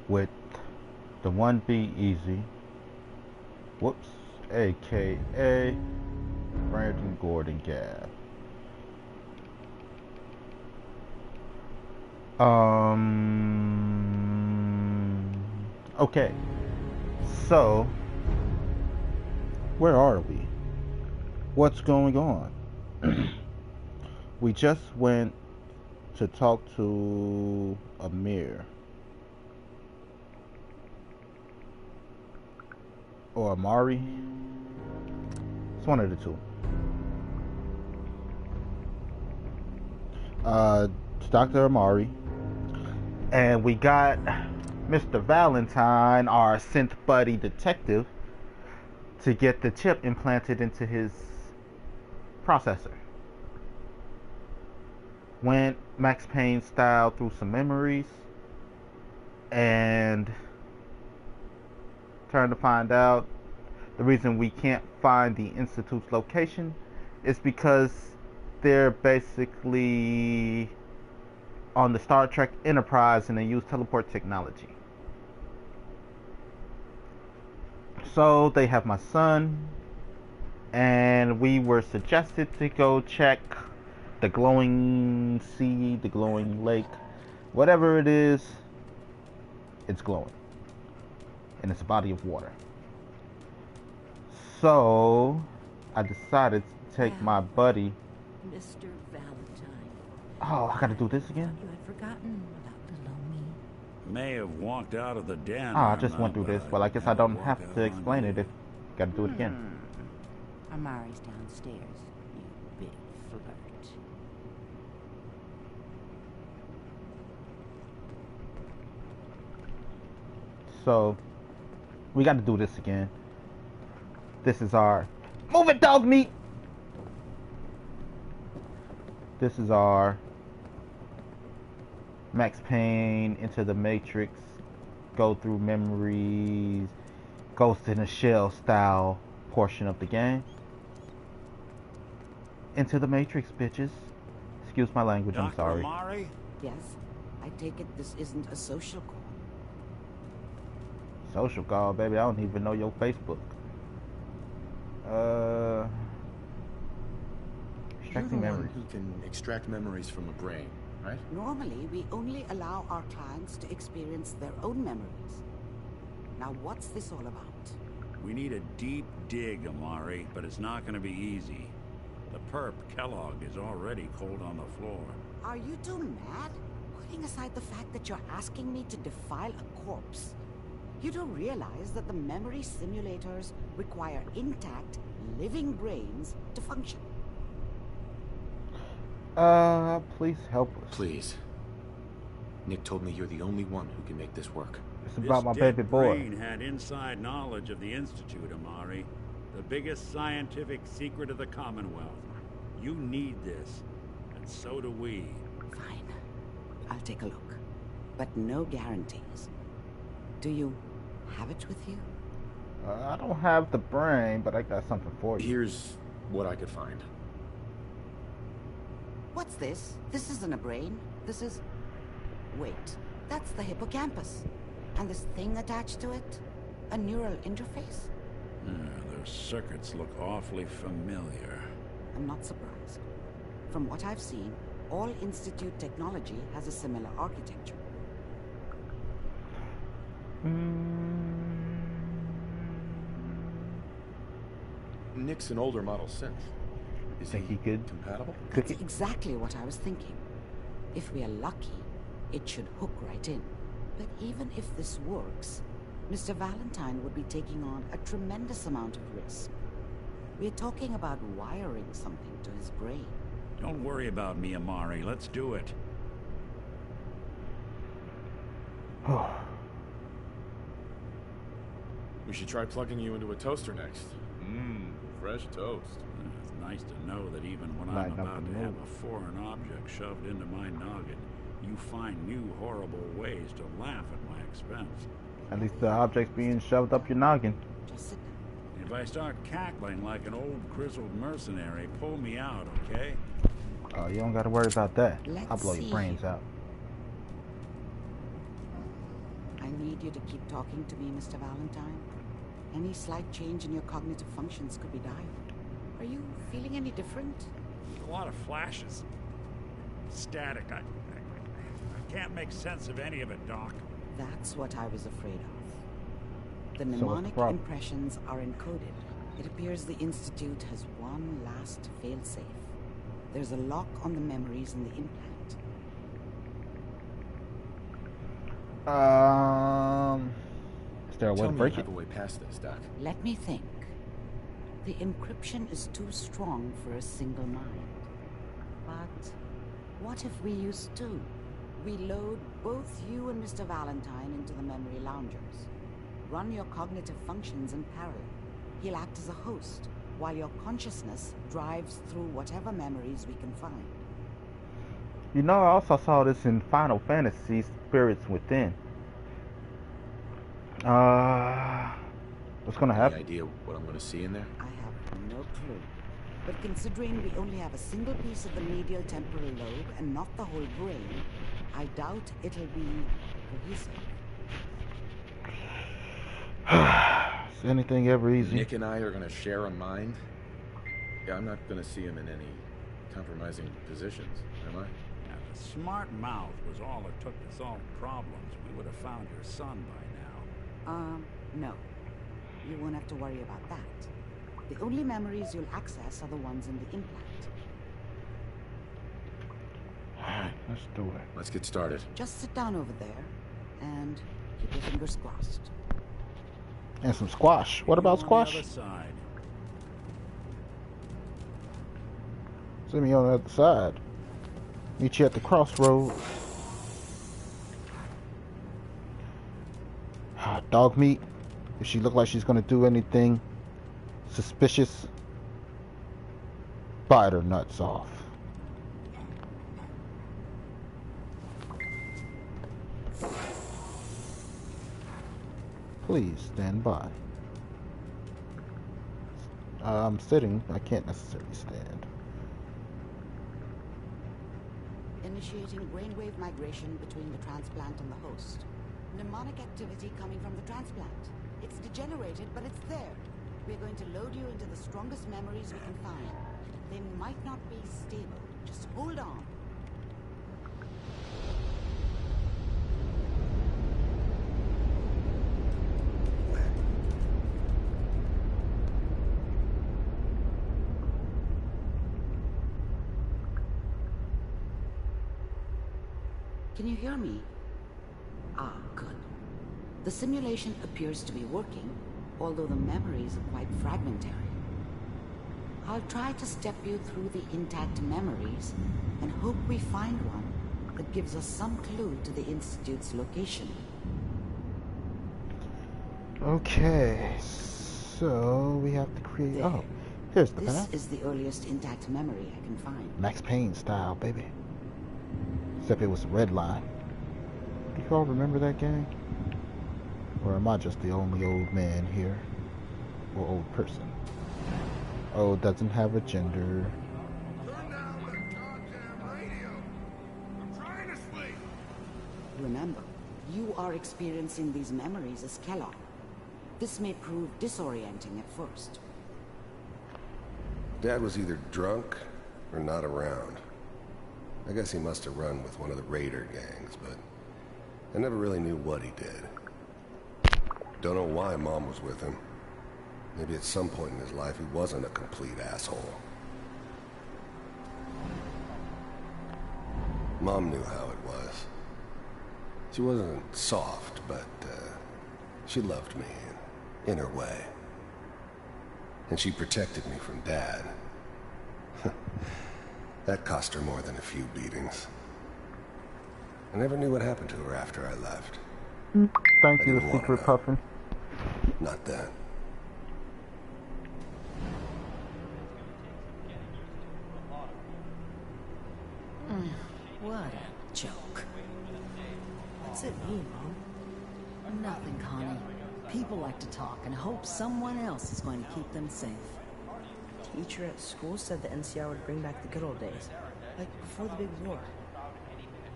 with Da1beazy, whoops, aka Brandon Gordon Gabb. Okay, so where are we? What's going on? We just went to talk to Amir or Amari. It's one of the two. It's Dr. Amari, and we got Mr. Valentine, our synth buddy detective, to get the chip implanted into his processor. Went Max Payne style through some memories, and turned to find out the reason we can't find the Institute's location is because they're basically on the Star Trek Enterprise and they use teleport technology. So they have my son, and we were suggested to go check the glowing sea, the glowing lake, whatever it is, it's glowing. And it's a body of water. So I decided to take my buddy. Mr. Valentine. Oh, I gotta do this again? You had forgotten about below me. May have walked out of the den. I just went through this. Well, I guess I don't have to explain it if gotta do it again. Amari's downstairs, you big flirt. So we got to do this again. This is our move it, dog meat. This is our Max Payne into the Matrix, go through memories, Ghost in a Shell style portion of the game. Into the Matrix, bitches. Excuse my language, I'm sorry. Dr. Amari? Yes, I take it this isn't a social call. Social call, baby. I don't even know your Facebook. Extracting memories. Who can extract memories from a brain, right? Normally, we only allow our clients to experience their own memories. Now, what's this all about? We need a deep dig, Amari, but it's not going to be easy. The perp, Kellogg, is already cold on the floor. Are you two mad? Putting aside the fact that you're asking me to defile a corpse, you don't realize that the memory simulators require intact, living brains to function. Please help us. Please. Nick told me you're the only one who can make this work. It's about my This baby dead boy. brain had inside knowledge of the Institute, Amari. The biggest scientific secret of the Commonwealth. You need this, and so do we. Fine. I'll take a look. But no guarantees. Do you have it with you? I don't have the brain, but I got something for you. Here's what I could find. What's this? This isn't a brain. This is... Wait. That's the hippocampus. And this thing attached to it? A neural interface? Those circuits look awfully familiar. I'm not surprised. From what I've seen, all Institute technology has a similar architecture. Nick's an older model synth. Is Think he could compatible? cook That's it? exactly what I was thinking. If we are lucky, it should hook right in. But even if this works, Mr. Valentine would be taking on a tremendous amount of risk. We're talking about wiring something to his brain. Don't worry about me, Amari. Let's do it. We should try plugging you into a toaster next. Fresh toast. It's nice to know that even when I'm Lighten up about the to have mood. a foreign object shoved into my noggin, you find new horrible ways to laugh at my expense. At least the object's being shoved up your noggin. Just sit down. If I start cackling like an old grizzled mercenary, pull me out, okay? Oh, you don't gotta worry about that. Let's I'll blow your see. brains out. I need need you to keep talking to me, Mr. Valentine. Any slight change in your cognitive functions could be dire. Are you feeling any different? A lot of flashes. Static. I can't make sense of any of it, Doc. That's what I was afraid of. The So what's the mnemonic problem? impressions are encoded. It appears the Institute has one last failsafe. There's a lock on the memories in the implant. Is there a way Tell to me break you it? have a way past this, Doc. Let me think. The encryption is too strong for a single mind. But what if we use two? We load both you and Mr. Valentine into the memory loungers. Run your cognitive functions in parallel. He'll act as a host, while your consciousness drives through whatever memories we can find. You know, I also saw this in Final Fantasy Spirits Within. What's gonna Any happen? idea what I'm gonna see in there? I have no clue. But considering we only have a single piece of the medial temporal lobe and not the whole brain, I doubt it'll be cohesive. Is anything ever easy? Nick and I are gonna share a mind? Yeah, I'm not gonna see him in any compromising positions, am I? Now, if a smart mouth was all it took to solve problems, we would have found your son by now. No. You won't have to worry about that. The only memories you'll access are the ones in the implant. Alright, let's do it. Let's get started. Just sit down over there and keep your fingers crossed. And some squash. What about On the squash? other side. See me on the other side. Meet you at the crossroad. Dog meat. If she look like she's gonna do anything suspicious, bite her nuts off. Please stand by. I'm sitting. I can't necessarily stand. Initiating brainwave migration between the transplant and the host. Mnemonic activity coming from the transplant. It's degenerated, but it's there. We're going to load you into the strongest memories we can find. They might not be stable. Just hold on. Can you hear me? Ah, good. The simulation appears to be working, although the memories are quite fragmentary. I'll try to step you through the intact memories and hope we find one that gives us some clue to the Institute's location. Okay, so we have to create. There. Oh, here's the This path. is the earliest intact memory I can find. Max Payne style, baby. Except it was a red line. Do you all remember that game? Or am I just the only old man here? Or old person? Oh, doesn't have a gender. Turn down the goddamn radio! I'm trying to sleep! Remember, you are experiencing these memories as Kellogg. This may prove disorienting at first. Dad was either drunk or not around. I guess he must have run with one of the raider gangs, but I never really knew what he did. Don't know why Mom was with him. Maybe at some point in his life he wasn't a complete asshole. Mom knew how it was. She wasn't soft, but she loved me in her way. And she protected me from Dad. That cost her more than a few beatings. I never knew what happened to her after I left. Thank I you, didn't the want secret to know. puffin. Not then. What a joke. What's it mean, Mom? Nothing, Connie. People like to talk and hope someone else is going to keep them safe. Teacher at school said the NCR would bring back the good old days. Like before the big war.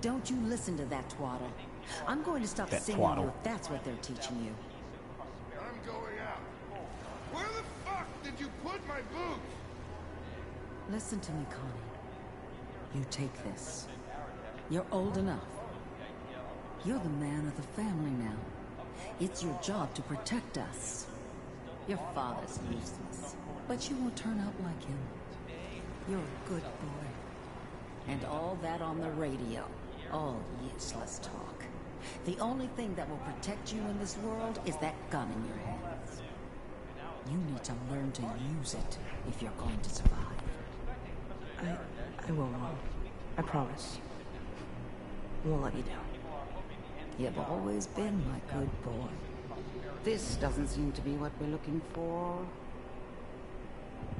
Don't you listen to that twaddle. I'm going to stop That singing twaddle. you if that's what they're teaching you. I'm going out. Where the fuck did you put my boots? Listen to me, Connie. You take this. You're old enough. You're the man of the family now. It's your job to protect us. Your father's useless, but you won't turn out like him. You're a good boy. And all that on the radio, all useless talk. The only thing that will protect you in this world is that gun in your hands. You need to learn to use it if you're going to survive. I will, Mom. I promise. I won't let you down. You've always been my good boy. This doesn't seem to be what we're looking for.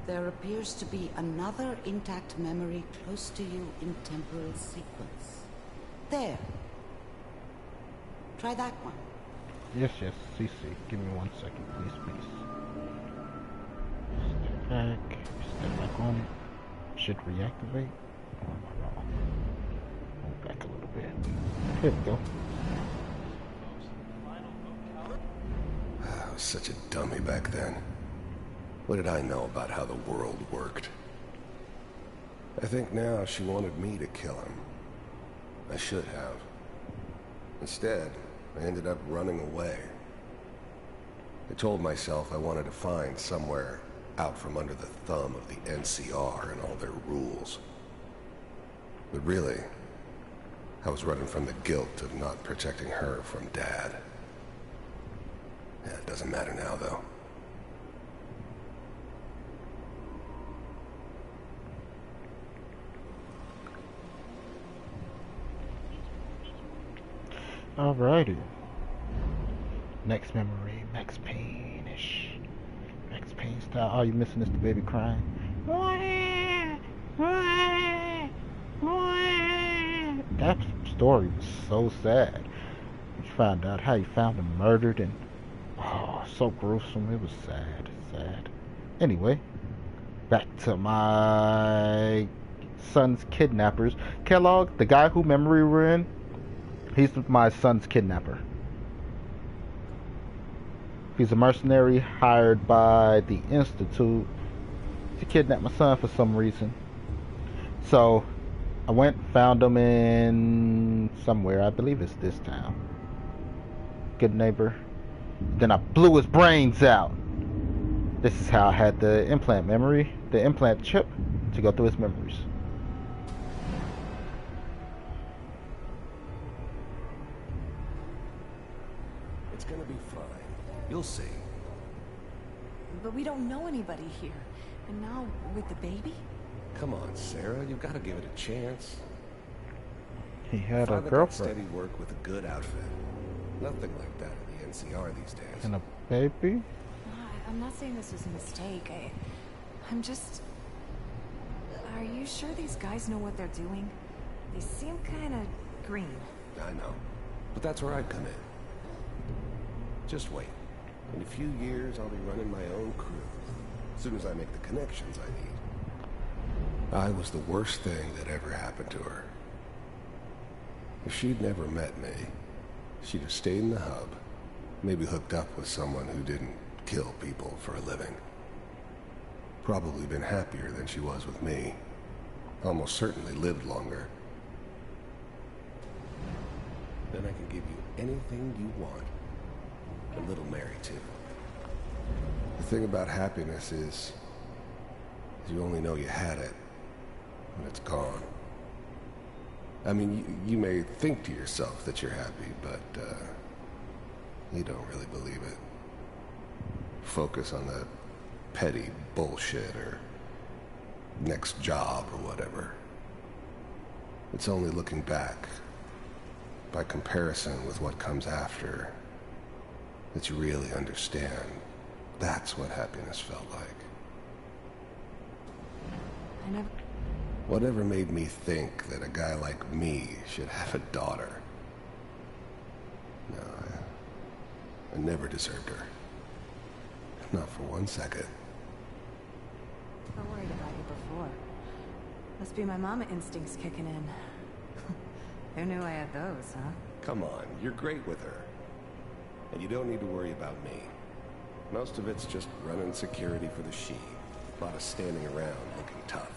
There appears to be another intact memory close to you in temporal sequence. There. Try that one. Yes, CC. Give me 1 second, please. Step back on it. Should reactivate. Or am I wrong? Move back a little bit. Here we go. I was such a dummy back then. What did I know about how the world worked? I think now she wanted me to kill him. I should have. Instead, I ended up running away. I told myself I wanted to find somewhere out from under the thumb of the NCR and all their rules. But really, I was running from the guilt of not protecting her from Dad. Yeah, it doesn't matter now, though. Alrighty. Next memory, Max Payne-ish. Max Payne style. All you missing is the baby crying. That story was so sad. You found out how he found him murdered and so gruesome. It was sad. Anyway, back to my son's kidnappers. Kellogg, the guy who memory we're in, he's my son's kidnapper. He's a mercenary hired by the Institute to kidnap my son for some reason. So I went, found him in somewhere. I believe it's this town. Good neighbor. Then I blew his brains out. This is how I had the implant memory, the implant chip, to go through his memories. It's gonna be fine. You'll see. But we don't know anybody here. And now, with the baby? Come on, Sarah. You've got to give it a chance. He had a Father got girlfriend steady work with a good outfit. Nothing like that in the NCR these days. and a baby. I'm not saying this was a mistake. I'm just... Are you sure these guys know what they're doing? They seem kind of green. I know. But that's where I'd come in. Just wait. In a few years, I'll be running my own crew. As soon as I make the connections I need. I was the worst thing that ever happened to her. If she'd never met me, she'd have stayed in the hub, maybe hooked up with someone who didn't kill people for a living. Probably been happier than she was with me. Almost certainly lived longer. Then I can give you anything you want. A little Mary, too. The thing about happiness is you only know you had it when it's gone. I mean, you may think to yourself that you're happy, but you don't really believe it. Focus on that petty bullshit or next job or whatever. It's only looking back, by comparison with what comes after, that you really understand. That's what happiness felt like. I never... Whatever made me think that a guy like me should have a daughter? No, I never deserved her. Not for 1 second. I worried about you before. Must be my mama instincts kicking in. Who knew I had those, huh? Come on, you're great with her. And you don't need to worry about me. Most of it's just running security for the she. A lot of standing around looking tough.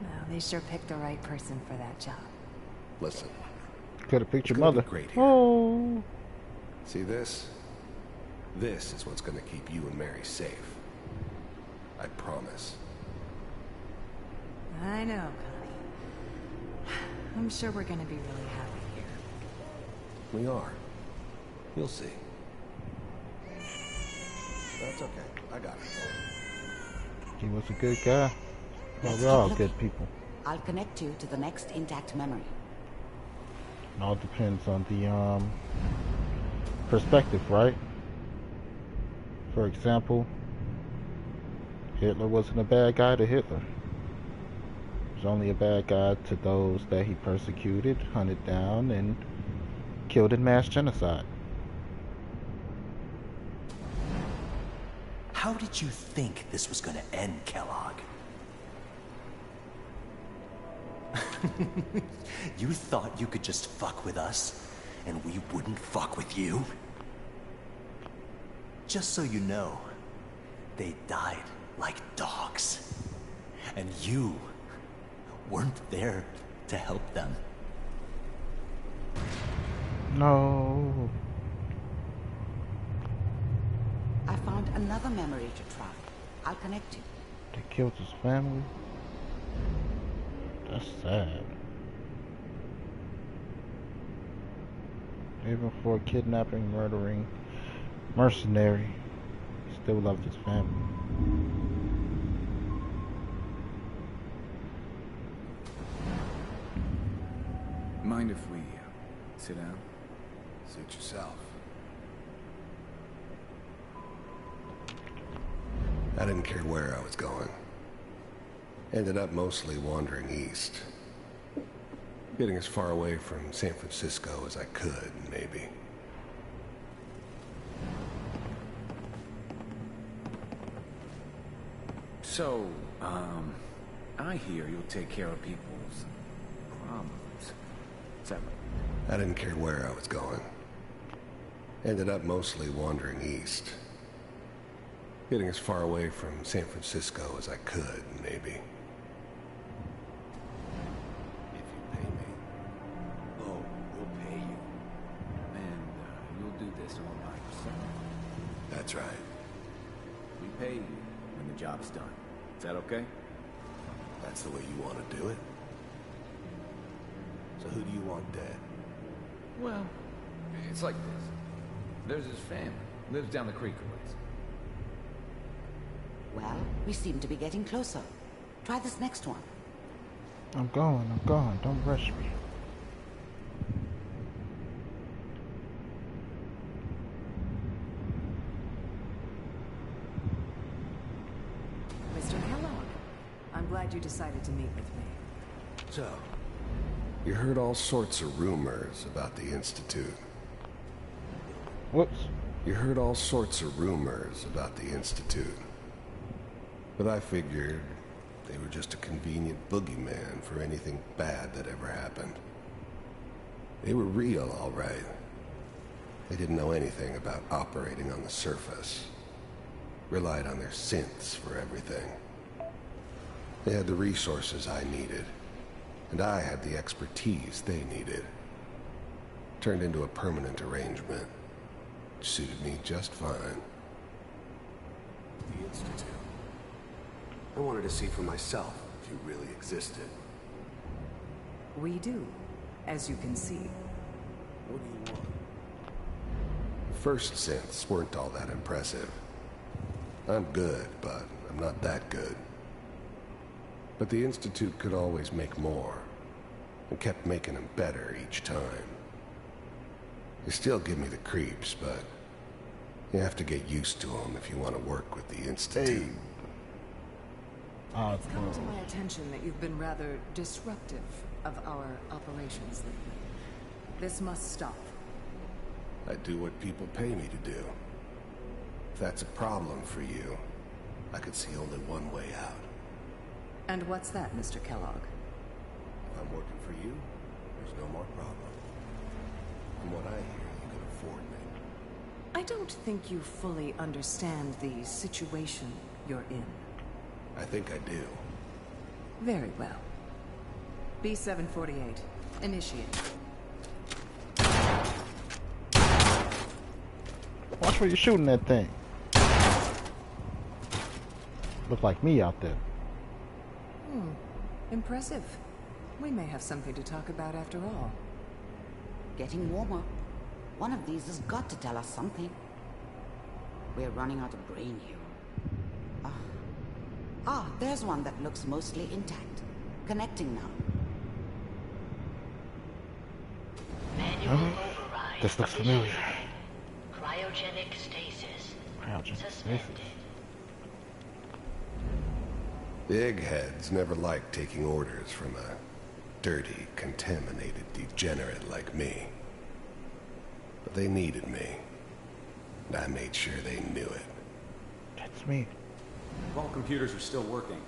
Well, they sure picked the right person for that job. Listen. Could have picked your It's gonna mother. be great here. Oh. See this? This is what's gonna keep you and Mary safe. I promise. I know, Connie. I'm sure we're gonna be really happy here. We are. You'll see. That's okay. I got it. He was a good guy. Well, Let's we're all keep good looking. people. I'll connect you to the next intact memory. It all depends on the perspective, right? For example, Hitler wasn't a bad guy to Hitler. He was only a bad guy to those that he persecuted, hunted down, and killed in mass genocide. How did you think this was gonna end, Kellogg? You thought you could just fuck with us, and we wouldn't fuck with you? Just so you know, they died like dogs. And you weren't there to help them. No. I found another memory to try. I'll connect you. They killed his family. That's sad. Even for kidnapping, murdering, mercenary, he still loved his family. Mind if we sit down? Suit yourself. I didn't care where I was going. Ended up mostly wandering east. Getting as far away from San Francisco as I could, maybe. So, I hear you'll take care of people's problems. Is that right? I didn't care where I was going. Ended up mostly wandering east. Getting as far away from San Francisco as I could, maybe. If you pay me. Oh, we'll pay you. And you'll do this all by yourself. That's right. We pay you when the job's done. Is that okay? That's the way you want to do it. So who do you want dead? Well, it's like this. There's his family. Lives down the creek a ways. Well, we seem to be getting closer. Try this next one. I'm going. Don't rush me. Mr. Kellogg, I'm glad you decided to meet with me. So, you heard all sorts of rumors about the Institute. Whoops. You heard all sorts of rumors about the Institute. But I figured they were just a convenient boogeyman for anything bad that ever happened. They were real, all right. They didn't know anything about operating on the surface. Relied on their synths for everything. They had the resources I needed, and I had the expertise they needed. Turned into a permanent arrangement. Suited me just fine. The Institute. I wanted to see for myself if you really existed. We do, as you can see. What do you want? The first synths weren't all that impressive. I'm good, but I'm not that good. But the Institute could always make more, and kept making them better each time. They still give me the creeps, but you have to get used to them if you want to work with the Institute. Hey. It's come to my attention that you've been rather disruptive of our operations lately. This must stop. I do what people pay me to do. If that's a problem for you, I could see only one way out. And what's that, Mr. Kellogg? If I'm working for you, There's no more problem. From what I hear, you can afford me. I don't think you fully understand the situation you're in. I think I do. Very well. B-748, initiate. Watch where you're shooting that thing. Look like me out there. Impressive. We may have something to talk about after all. Getting warmer. One of these has got to tell us something. We're running out of brain here. There's one that looks mostly intact. Connecting now. Manual override. This looks familiar. Cryogenic stasis. Cryogenic Suspended. stasis. The eggheads never liked taking orders from a dirty, contaminated degenerate like me. But they needed me. And I made sure they knew it. That's me. All computers are still working.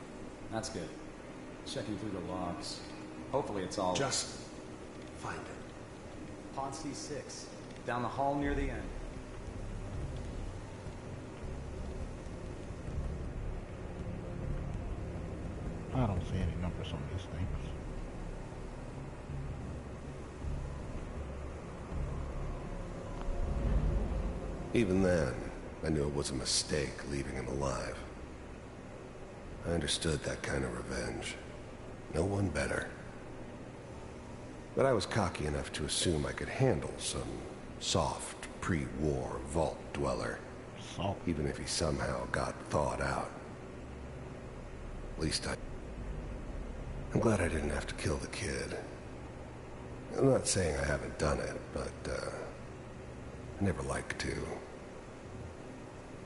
That's good. Checking through the logs. Hopefully it's all... Just find it. Pod C6. Down the hall near the end. I don't see any numbers on these things. Even then, I knew it was a mistake leaving him alive. I understood that kind of revenge. No one better. But I was cocky enough to assume I could handle some soft, pre-war vault dweller. Salt. Even if he somehow got thawed out. At least I'm glad I didn't have to kill the kid. I'm not saying I haven't done it, but, I never liked to.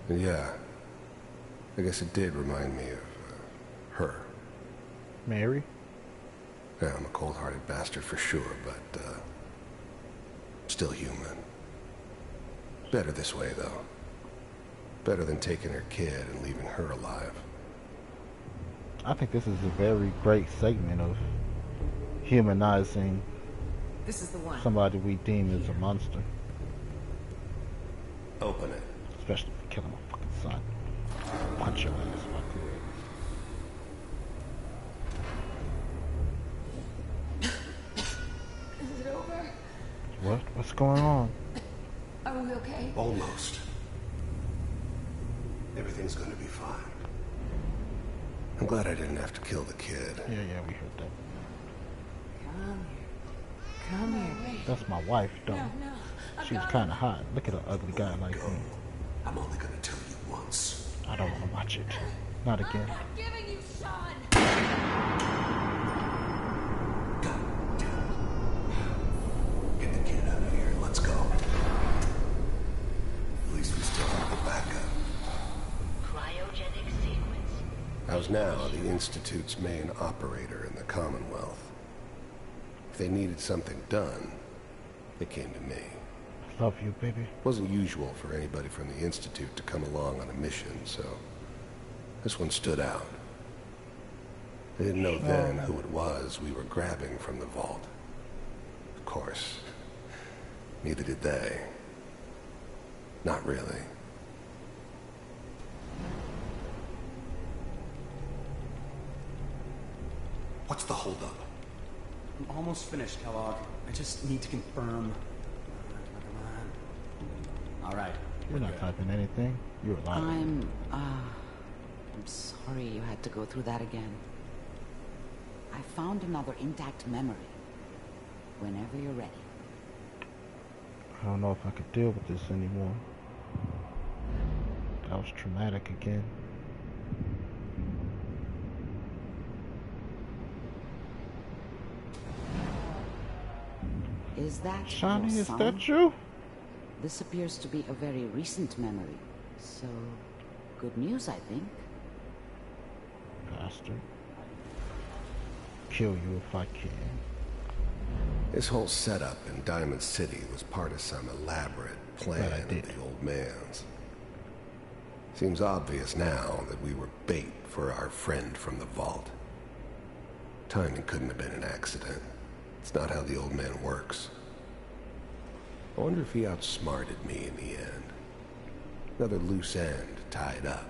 And yeah, I guess it did remind me of, her. Mary? Yeah, I'm a cold-hearted bastard for sure, but, still human. Better this way, though. Better than taking her kid and leaving her alive. I think this is a very great segment of humanizing This is the one. somebody we deem as a monster. Open it. Especially for killing my fucking son. Punch your ass if I could. Is it over? What? What's going on? Are we okay? Almost. Everything's gonna be fine. I'm glad I didn't have to kill the kid. Yeah, we heard that. Come here. Come here. That's my wife, though. No. She was kind of hot. Look at an ugly guy like me. I'm only gonna tell you once. I don't want to watch it. Not again. I'm not giving you Sean. God damn it. Get the kid out of here. Let's go. At least we still have the backup. Cryogenic sequence. I was now the Institute's main operator in the Commonwealth. If they needed something done, they came to me. Love you, baby. It wasn't usual for anybody from the Institute to come along on a mission, so this one stood out. They didn't know then who it was we were grabbing from the vault. Of course, neither did they. Not really. What's the holdup? I'm almost finished, Kellogg. I just need to confirm. Come on. All right. You're not typing anything. You're lying. I'm sorry you had to go through that again. I found another intact memory. Whenever you're ready. I don't know if I could deal with this anymore. That was traumatic again. Is that Shawnee, your is son? that you? This appears to be a very recent memory. So, good news, I think. Bastard. Kill you if I can. This whole setup in Diamond City was part of some elaborate plan of the old man's. Seems obvious now that we were bait for our friend from the vault. Timing couldn't have been an accident. It's not how the old man works. I wonder if he outsmarted me in the end. Another loose end tied up.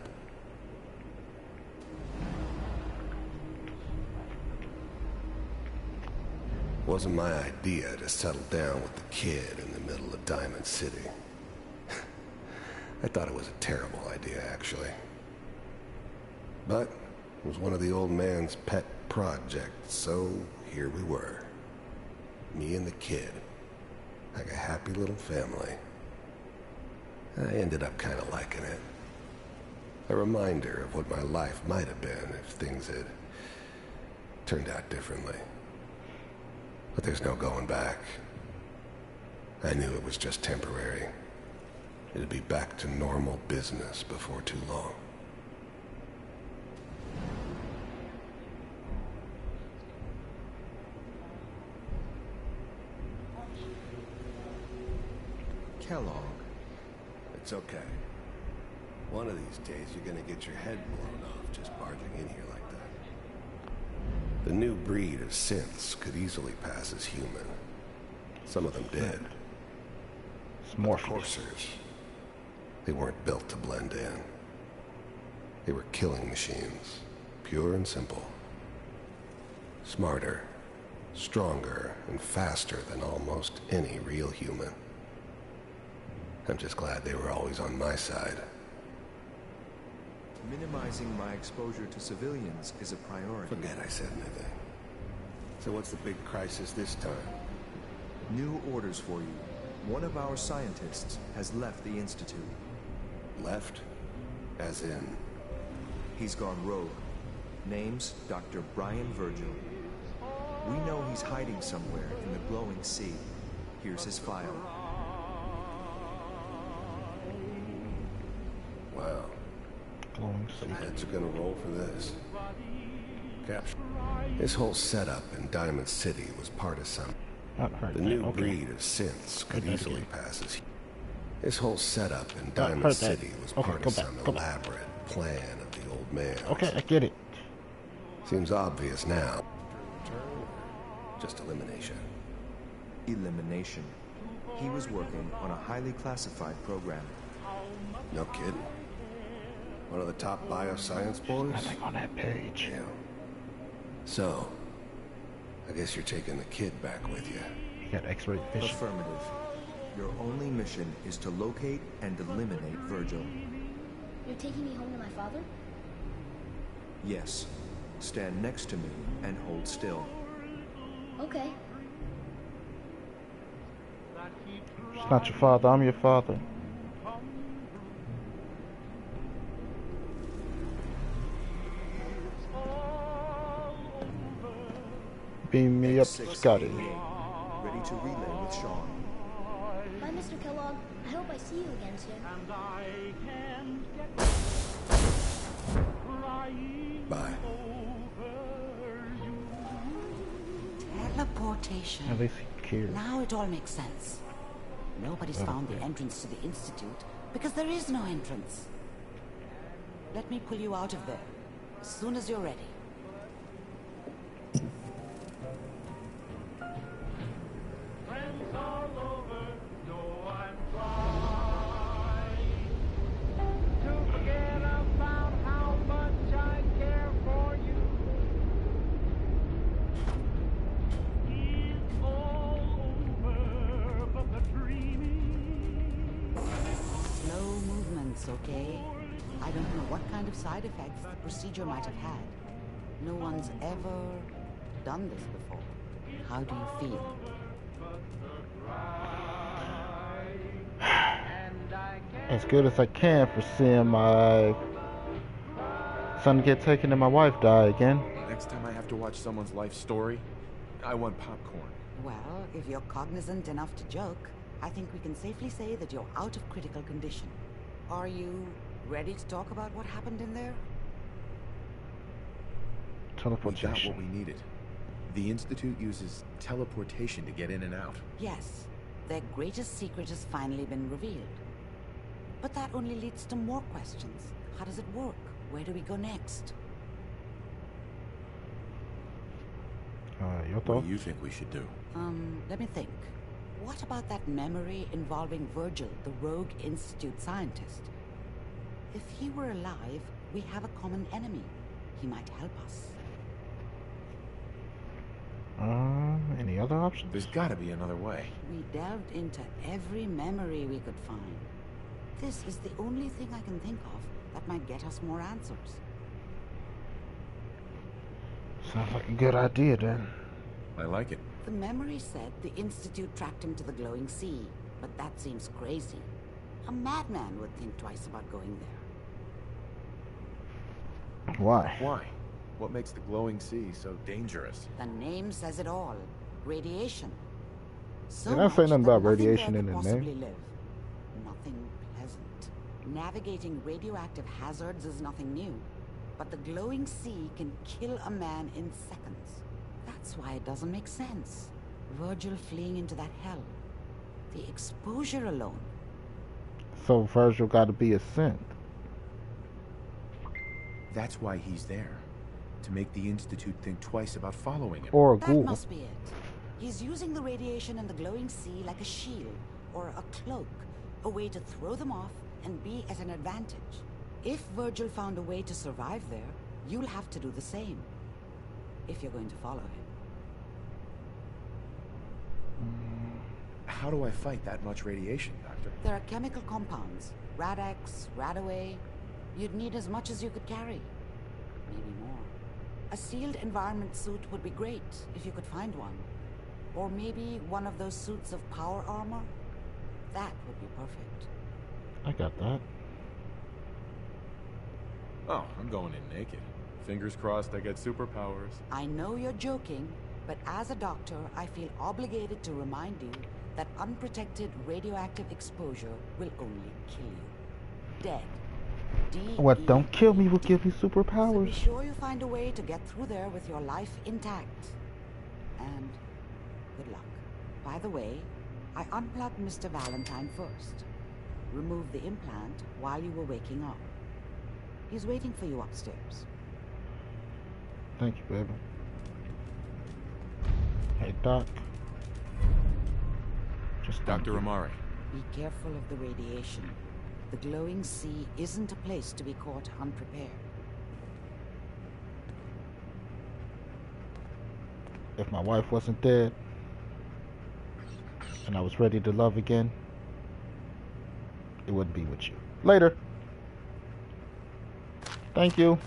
Wasn't my idea to settle down with the kid in the middle of Diamond City. I thought it was a terrible idea, actually. But it was one of the old man's pet projects, so here we were. Me and the kid. Like a happy little family. I ended up kind of liking it. A reminder of what my life might have been if things had turned out differently. But there's no going back. I knew it was just temporary. It'd be back to normal business before too long. Kellogg. It's okay. One of these days you're gonna get your head blown off just barging in here like that. The new breed of synths could easily pass as human. Some of them did. But the coursers, they weren't built to blend in. They were killing machines, pure and simple. Smarter, stronger, and faster than almost any real human. I'm just glad they were always on my side. Minimizing my exposure to civilians is a priority. Forget I said anything. So what's the big crisis this time? New orders for you. One of our scientists has left the Institute. Left? As in? He's gone rogue. Name's Dr. Brian Virgil. We know he's hiding somewhere in the glowing sea. Here's his file. Wow. Some heads are gonna roll for this. Capture. This whole setup in Diamond City was part of some. The new breed of synths could easily pass as. This whole setup in Diamond City was part of some elaborate plan of the old man. Okay, I get it. Seems obvious now. Just elimination. Elimination. He was working on a highly classified program. No kidding. One of the top bioscience boys? Nothing on that page. Yeah. So, I guess you're taking the kid back with you. You got X-ray vision. Affirmative. Your only mission is to locate and eliminate Virgil. You're taking me home to my father? Yes. Stand next to me and hold still. Okay. It's not your father, I'm your father. Beam me up, Scotty. Ready to relay with Sean. Bye, Mr. Kellogg. I hope I see you again soon. Bye. Teleportation. At least he cares. Now it all makes sense. Nobody's found the entrance to the Institute because there is no entrance. Let me pull you out of there as soon as you're ready. Okay? I don't know what kind of side effects the procedure might have had. No one's ever done this before. How do you feel? As good as I can for seeing my son get taken and my wife die again. Next time I have to watch someone's life story, I want popcorn. Well, if you're cognizant enough to joke, I think we can safely say that you're out of critical condition. Are you ready to talk about what happened in there? Teleportation. We got what we needed. The Institute uses teleportation to get in and out. Yes. Their greatest secret has finally been revealed. But that only leads to more questions. How does it work? Where do we go next? Your What thoughts? do you think we should do? Let me think. What about that memory involving Virgil, the rogue Institute scientist? If he were alive, we have a common enemy. He might help us. Any other options? There's gotta be another way. We delved into every memory we could find. This is the only thing I can think of that might get us more answers. Sounds like a good idea then. I like it. The memory said the Institute tracked him to the glowing sea, but that seems crazy. A madman would think twice about going there. Why? Why? What makes the glowing sea so dangerous? The name says it all. Radiation. So Did I say much nothing that about radiation there in could the possibly name? live. Nothing pleasant. Navigating radioactive hazards is nothing new, but the glowing sea can kill a man in seconds. That's why it doesn't make sense. Virgil fleeing into that hell. The exposure alone. So Virgil got to be a synth. That's why he's there. To make the Institute think twice about following him. Or a That ghoul. must be it. He's using the radiation in the glowing sea like a shield or a cloak, a way to throw them off and be at an advantage. If Virgil found a way to survive there, you'll have to do the same. If you're going to follow him. How do I fight that much radiation, Doctor? There are chemical compounds. Rad-X, Radaway. You'd need as much as you could carry. Maybe more. A sealed environment suit would be great, if you could find one. Or maybe one of those suits of power armor. That would be perfect. I got that. Oh, I'm going in naked. Fingers crossed I get superpowers. I know you're joking, but as a doctor, I feel obligated to remind you that unprotected radioactive exposure will only kill you. Dead. What don't kill me will give me So be superpowers. sure you find a way to get through there with your life intact. And good luck. By the way, I unplugged Mr. Valentine first. Removed the implant while you were waking up. He's waiting for you upstairs. Thank you, baby. Hey, Doc. Just Dr. Amari. Be careful of the radiation. The glowing sea isn't a place to be caught unprepared. If my wife wasn't dead and I was ready to love again, it wouldn't be with you. Later. Thank you.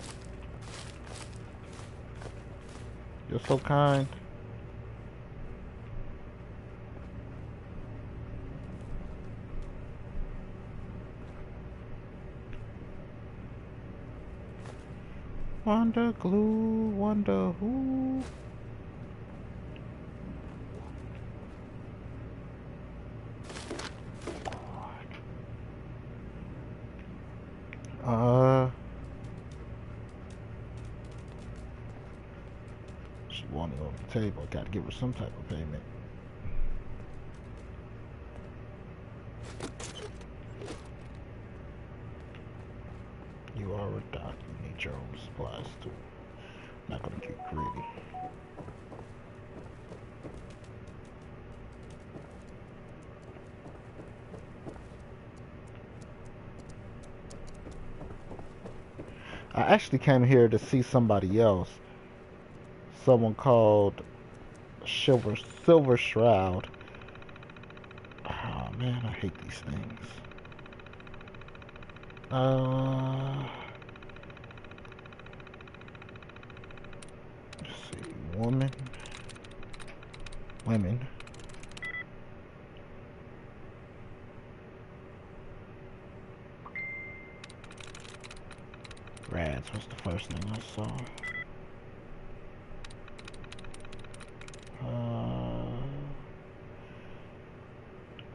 You're so kind. Wonder glue, wonder who. She wanted on the table. Got to give her some type of payment. You are a doc. You need your own supplies too. Not gonna get greedy. I actually came here to see somebody else. Someone called Silver Shroud. Oh man, I hate these things. Let's see, women. Rads was the first thing I saw.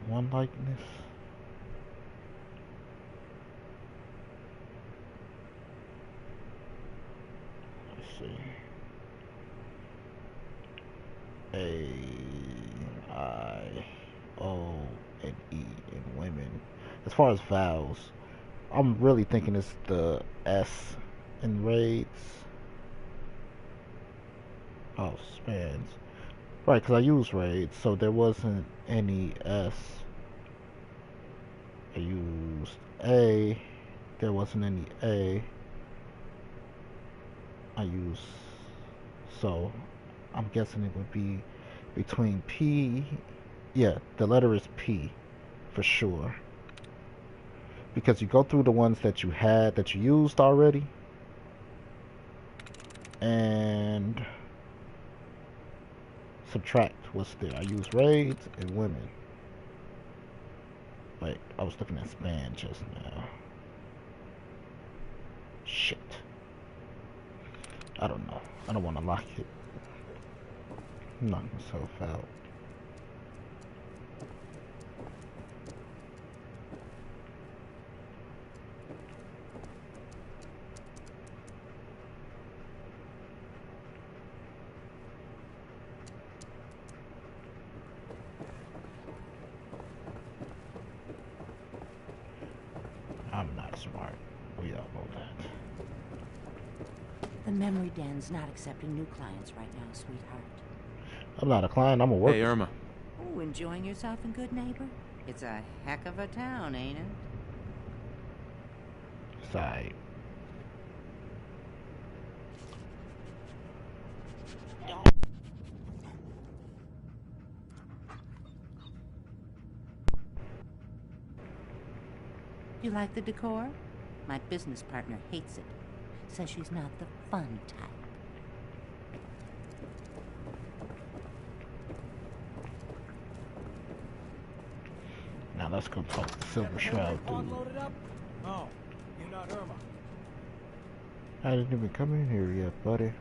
One likeness. Let's see. A-I-O-N-E in women. As far as vowels, I'm really thinking it's the S in raids. Oh, spans. Right, because I used raids, so there wasn't any S. I used A. There wasn't any A. I used... So, I'm guessing it would be between P... Yeah, the letter is P, for sure. Because you go through the ones that you had, that you used already. And... subtract what's there. I use raids and women. Wait, I was looking at span just now. Shit. I don't know. I don't want to lock it. Knock myself out. I'm not smart. We all know that. The memory den's not accepting new clients right now, sweetheart. I'm not a client, I'm a worker. Hey, Irma. Oh, enjoying yourself in Good Neighbor? It's a heck of a town, ain't it? Side. You like the decor? My business partner hates it. Says she's not the fun type. Now let's go talk to Silver Shroud, dude. Loaded up? No, you're not Irma. I didn't even come in here yet, buddy.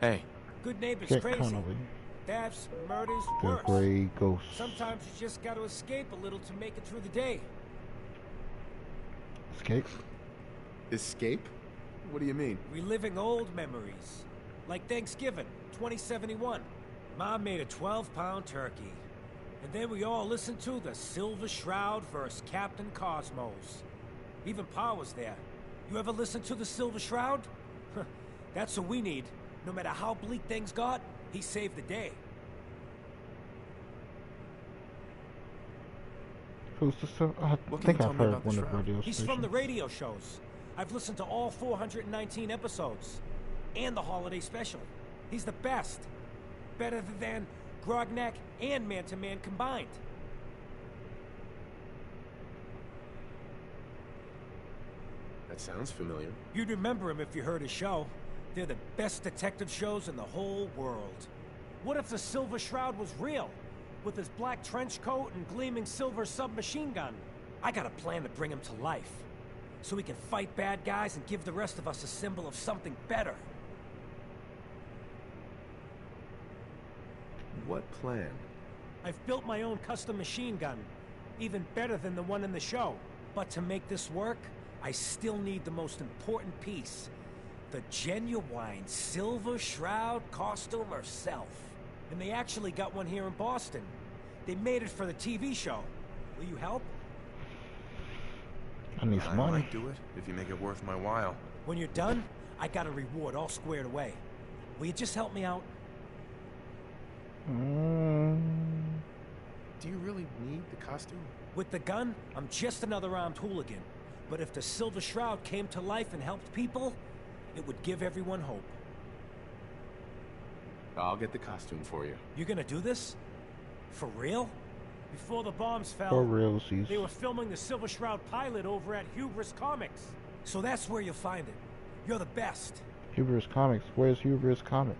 Hey. Good Neighbor's Get crazy. Connolly. Thefts, murders, The worse. Gray Ghost. Sometimes you just got to escape a little to make it through the day. Escape? Escape? What do you mean? Reliving old memories. Like Thanksgiving, 2071. Mom made a 12-pound turkey. And then we all listened to the Silver Shroud versus Captain Cosmos. Even Pa was there. You ever listen to the Silver Shroud? That's what we need. No matter how bleak things got, he saved the day. Who's the Silver? I think I've heard one of the radio He's stations. from the radio shows. I've listened to all 419 episodes. And the holiday special. He's the best. Better than Grognak and Man to Man combined. That sounds familiar. You'd remember him if you heard his show. They're the best detective shows in the whole world. What if the Silver Shroud was real? With his black trench coat and gleaming silver submachine gun? I got a plan to bring him to life. So he can fight bad guys and give the rest of us a symbol of something better. What plan? I've built my own custom machine gun. Even better than the one in the show. But to make this work, I still need the most important piece. The genuine Silver Shroud costume herself. And they actually got one here in Boston. They made it for the TV show. Will you help? I need some I money. might do it if you make it worth my while. When you're done, I got a reward all squared away. Will you just help me out? Do you really need the costume? With the gun, I'm just another armed hooligan. But if the Silver Shroud came to life and helped people, it would give everyone hope. I'll get the costume for you. You gonna do this? For real? Before the bombs fell, For realsies. they were filming the Silver Shroud pilot over at Hubris Comics. So that's where you'll find it. You're the best. Hubris Comics. Where's Hubris Comics?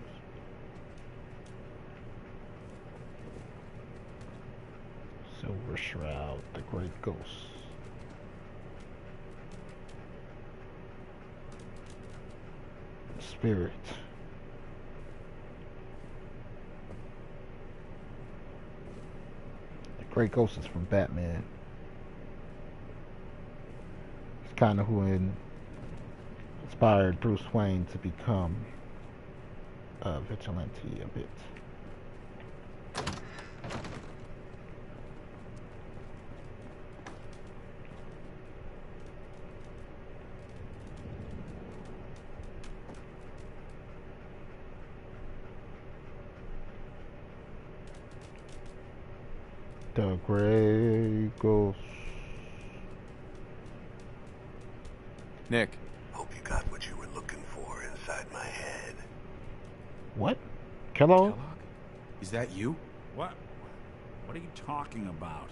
Silver Shroud, the Great Ghost. Spirit. The Great Ghost is from Batman. It's kind of who inspired Bruce Wayne to become a vigilante a bit. The Gray Ghost. Nick. Hope you got what you were looking for inside my head. What? Kellogg? Is that you? What? What are you talking about?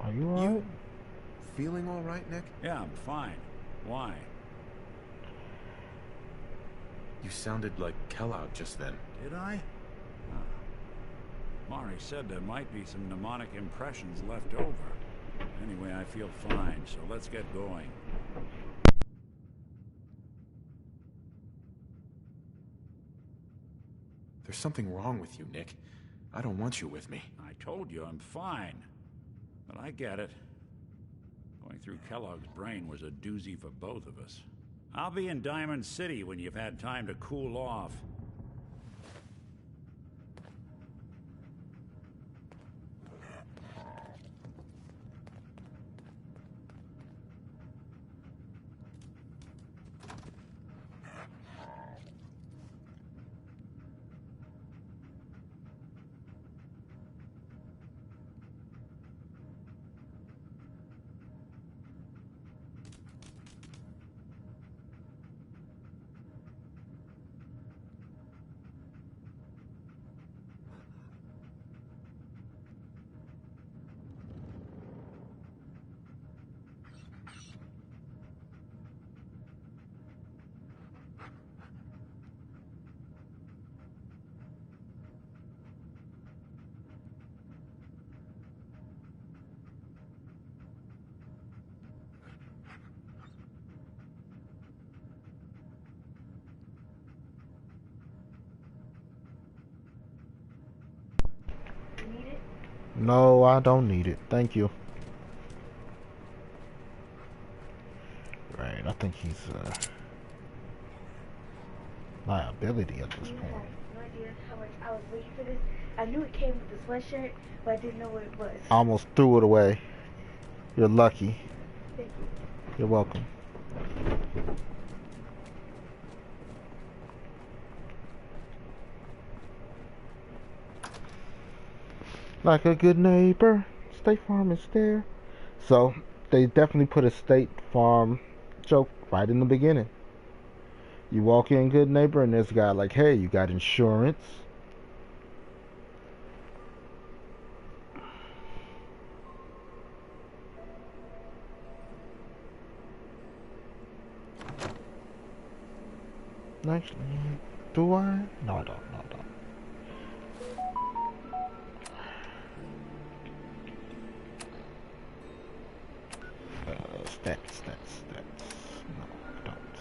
Are you alright? You feeling all right, Nick? Yeah, I'm fine. Why? You sounded like Kellogg just then. Did I? Mari said there might be some mnemonic impressions left over. Anyway, I feel fine, so let's get going. There's something wrong with you, Nick. I don't want you with me. I told you I'm fine. But I get it. Going through Kellogg's brain was a doozy for both of us. I'll be in Diamond City when you've had time to cool off. No, I don't need it. Thank you. Right, I think he's a liability at this point. No idea how much I was waiting for this. I knew it came with the sweatshirt, but I didn't know what it was. I almost threw it away. You're lucky. Thank you. You're welcome. Like a good neighbor, State Farm is there. So, they definitely put a State Farm joke right in the beginning. You walk in, good neighbor, and there's a guy like, hey, you got insurance? Actually, do I? No, I don't. No, I don't. Stats. No, I don't.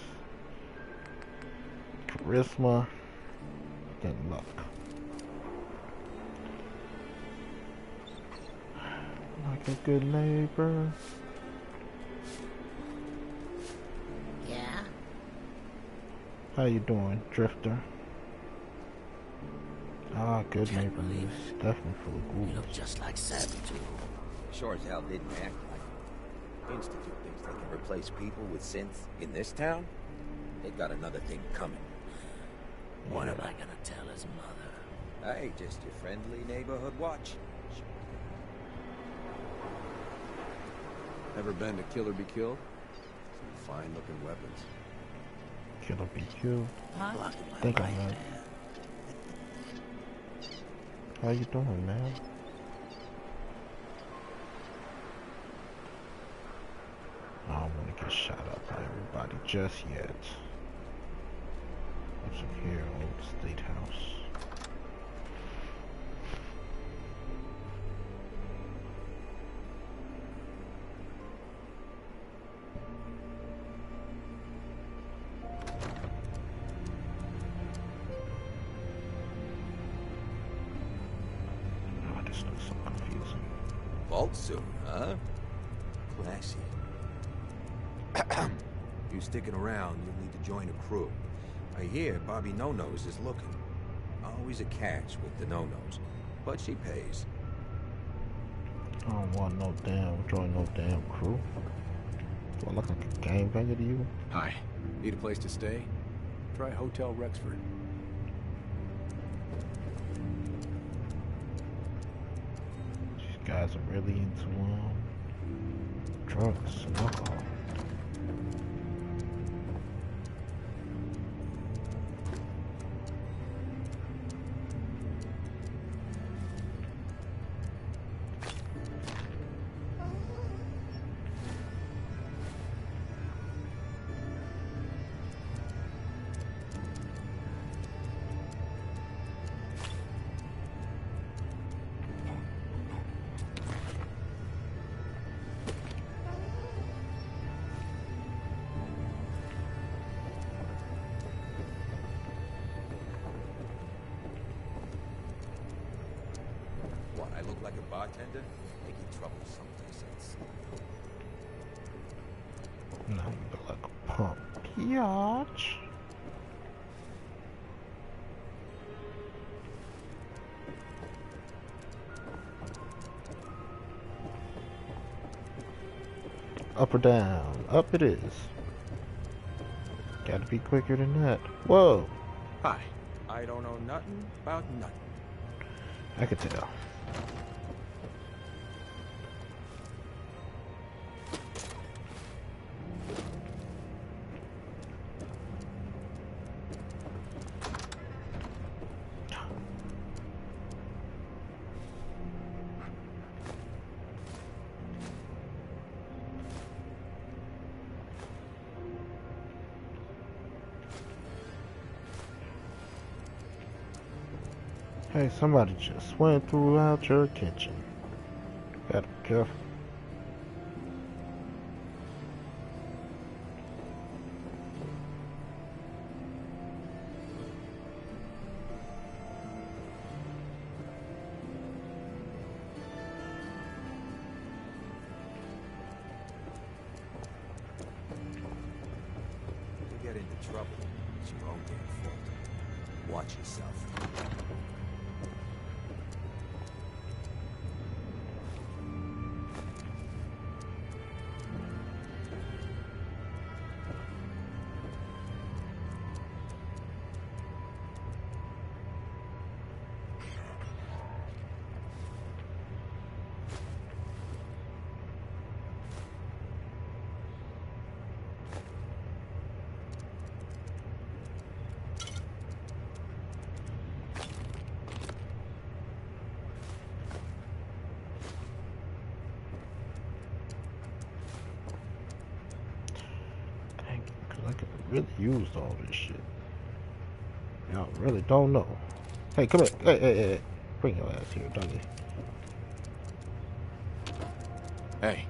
Charisma. Then luck. Like a good neighbor. Yeah? How you doing, Drifter? Ah, good neighbor. Definitely full of ghouls. You look just like Saboteur. Sure as hell didn't act like it. Institute thinks they can replace people with synths in this town? They've got another thing coming. What am I gonna tell his mother? Hey, just your friendly neighborhood watch. Ever been to Kill or Be Killed? Some fine-looking weapons. Kill or Be Killed? Huh? Think I have. How you doing, man? I don't want to get shot up by everybody just yet. What's in here? Old State House. Oh, this looks so confusing. Vault soon, huh? Classy. You sticking around, you'll need to join a crew. I hear Bobby No-Nose is looking. Always a catch with the No-Nose, but she pays. I don't want no join no damn crew. Do I look like a gangbanger to you? Hi. Need a place to stay? Try Hotel Rexford. guys are really into drugs and alcohol. What, I look like a bartender? Making trouble someplace else. No, you look like a punk. Biatch. Up or down? Up it is. Gotta be quicker than that. Whoa! Hi. I don't know nothing about nothing. I could tell. Hey, somebody just went throughout your kitchen. Gotta be careful. You get into trouble, it's your own damn fault. Watch yourself. I could really use all this shit. Y'all really don't know. Hey, come here. Hey. Bring your ass here, doggy. Hey.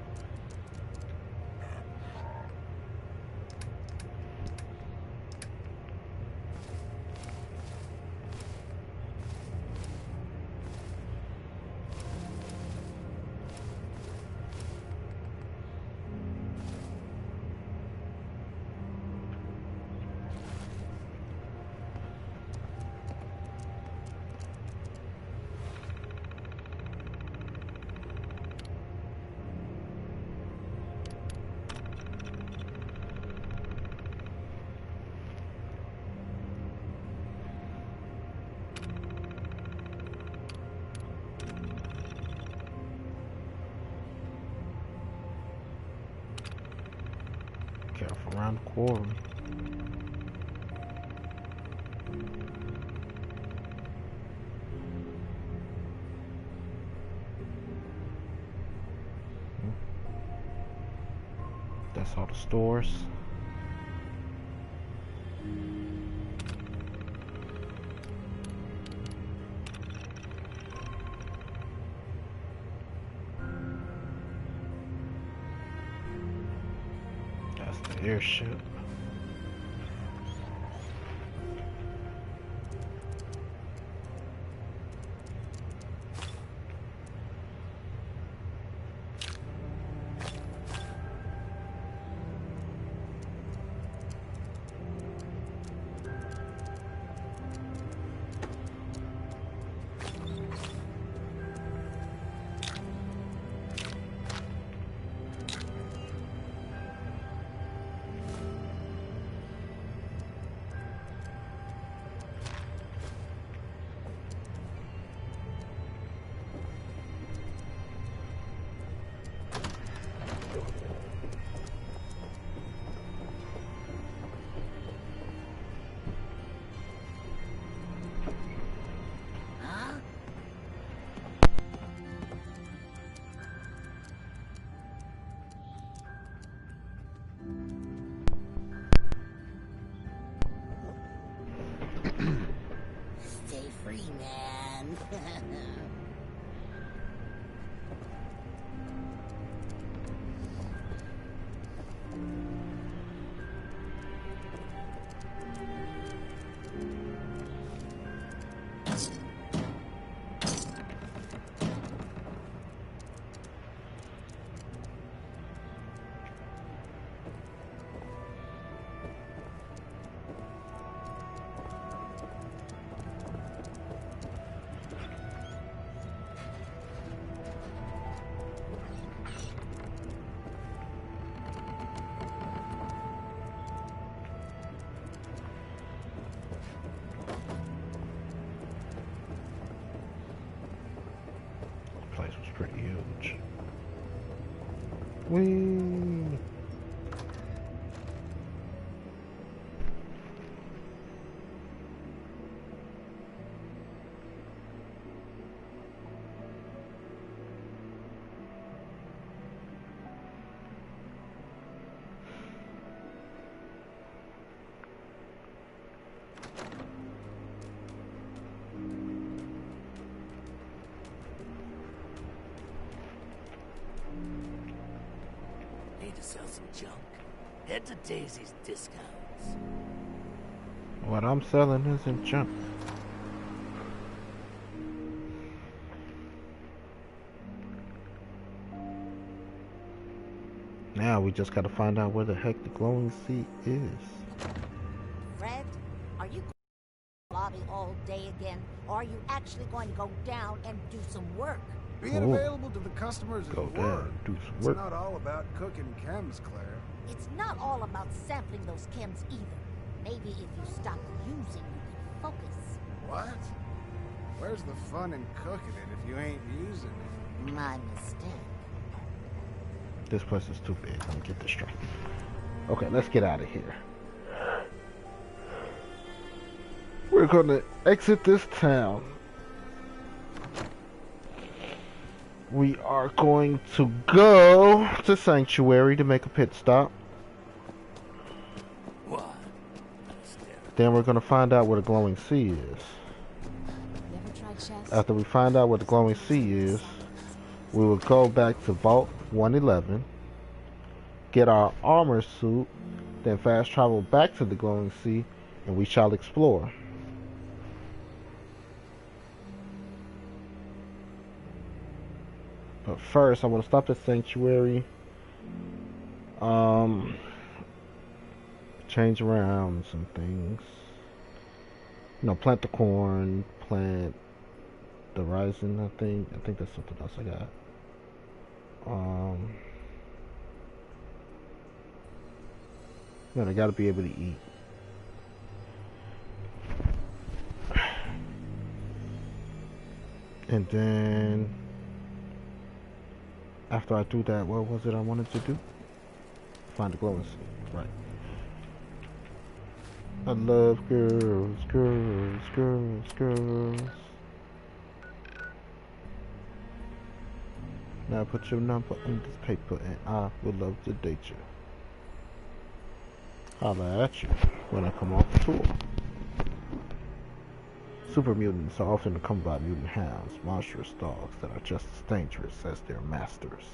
Careful around the quarry. That's all the stores. That's the airship. Place was pretty huge. Whee! Need to sell some junk? Head to Daisy's Discounts. What I'm selling isn't junk. Now we just gotta find out where the heck the glowing sea is. Fred, are you going to the lobby all day again? Or are you actually going to go down and do some work? Being available to the customers is Go work. down, do some It's work. not all about cooking chems, Claire. It's not all about sampling those chems either. Maybe if you stop using, you can focus. What? Where's the fun in cooking it if you ain't using it? My mistake. This place is too big. I'm get distracted. Okay, let's get out of here. We're gonna exit this town. We are going to go to Sanctuary to make a pit stop. What? Then we're gonna find out where the glowing sea is. Never tried chess? After we find out where the glowing sea is, we will go back to Vault 111, get our armor suit, then fast travel back to the glowing sea, and we shall explore. But first, I want to stop at Sanctuary, change around some things. You know, plant the corn, plant the rising, I think that's something else I got. Man, I gotta be able to eat. And then after I do that, what was it I wanted to do? Find the glowing sea, right. I love girls, girls, girls, girls. Now put your number on this paper and I would love to date you. Holla at you when I come off tour. Super mutants are often accompanied by mutant hounds, monstrous dogs that are just as dangerous as their masters.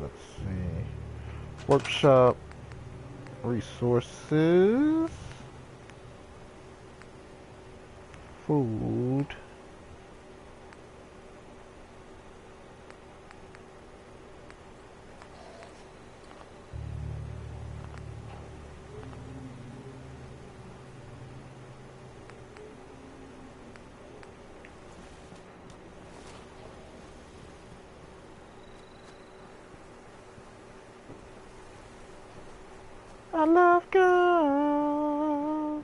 Let's see. Workshop resources. Food. I love girls.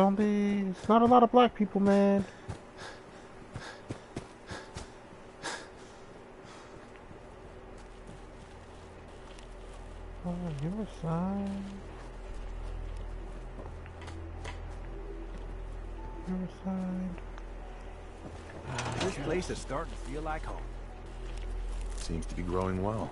It's not a lot of black people, man. Oh, you're a sign. You're a sign. This place is starting to feel like home. Seems to be growing well.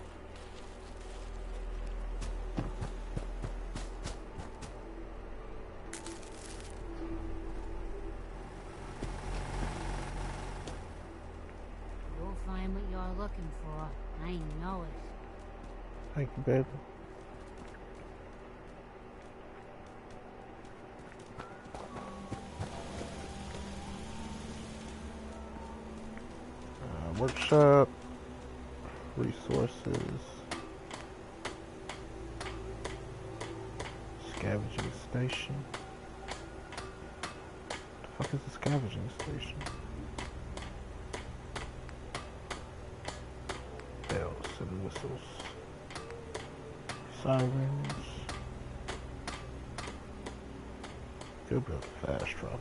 You'll find what you're looking for. I know it. Thank you, baby. Workshop, resources, scavenging station. The fuck is a scavenging station? Bells and whistles, sirens. Go build a fast travel.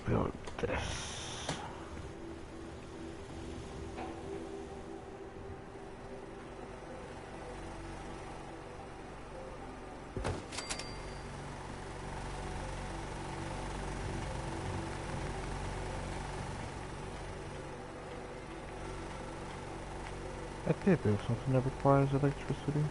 Build this. I did build something that requires electricity.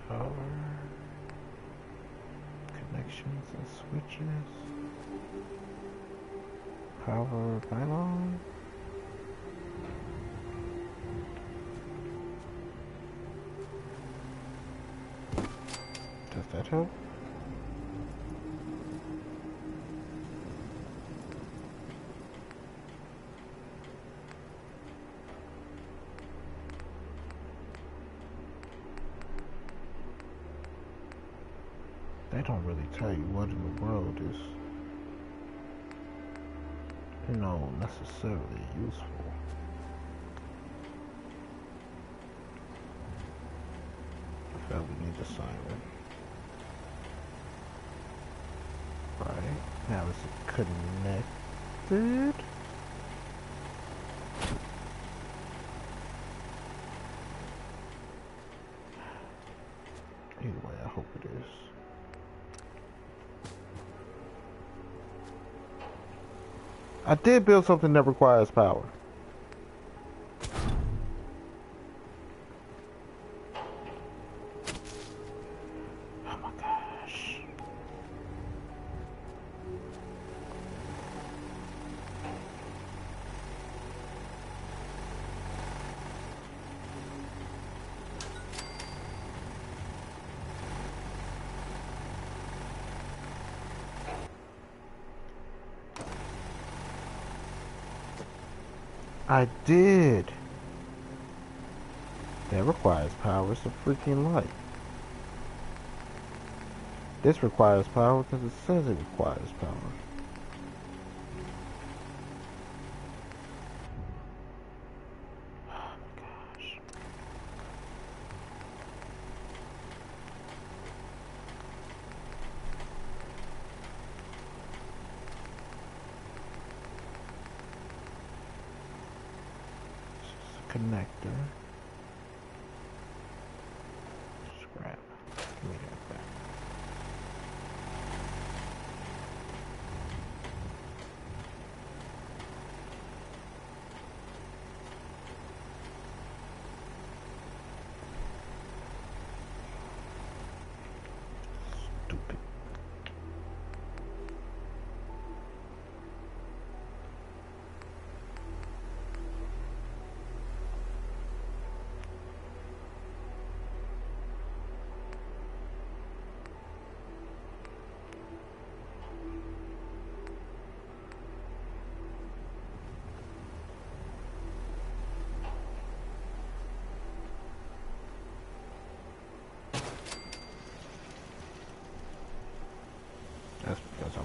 Power, connections and switches, power pylon. Does that help? They don't really tell you what in the world is, you know, necessarily useful. I felt we need a siren. Right, now is it connected? Either way, I hope it is. I did build something that requires power. Oh my gosh. I did. That requires power. It's a freaking light. This requires power because it says it requires power. Oh my gosh. Connector. Scrap. Give me that back. Stupid.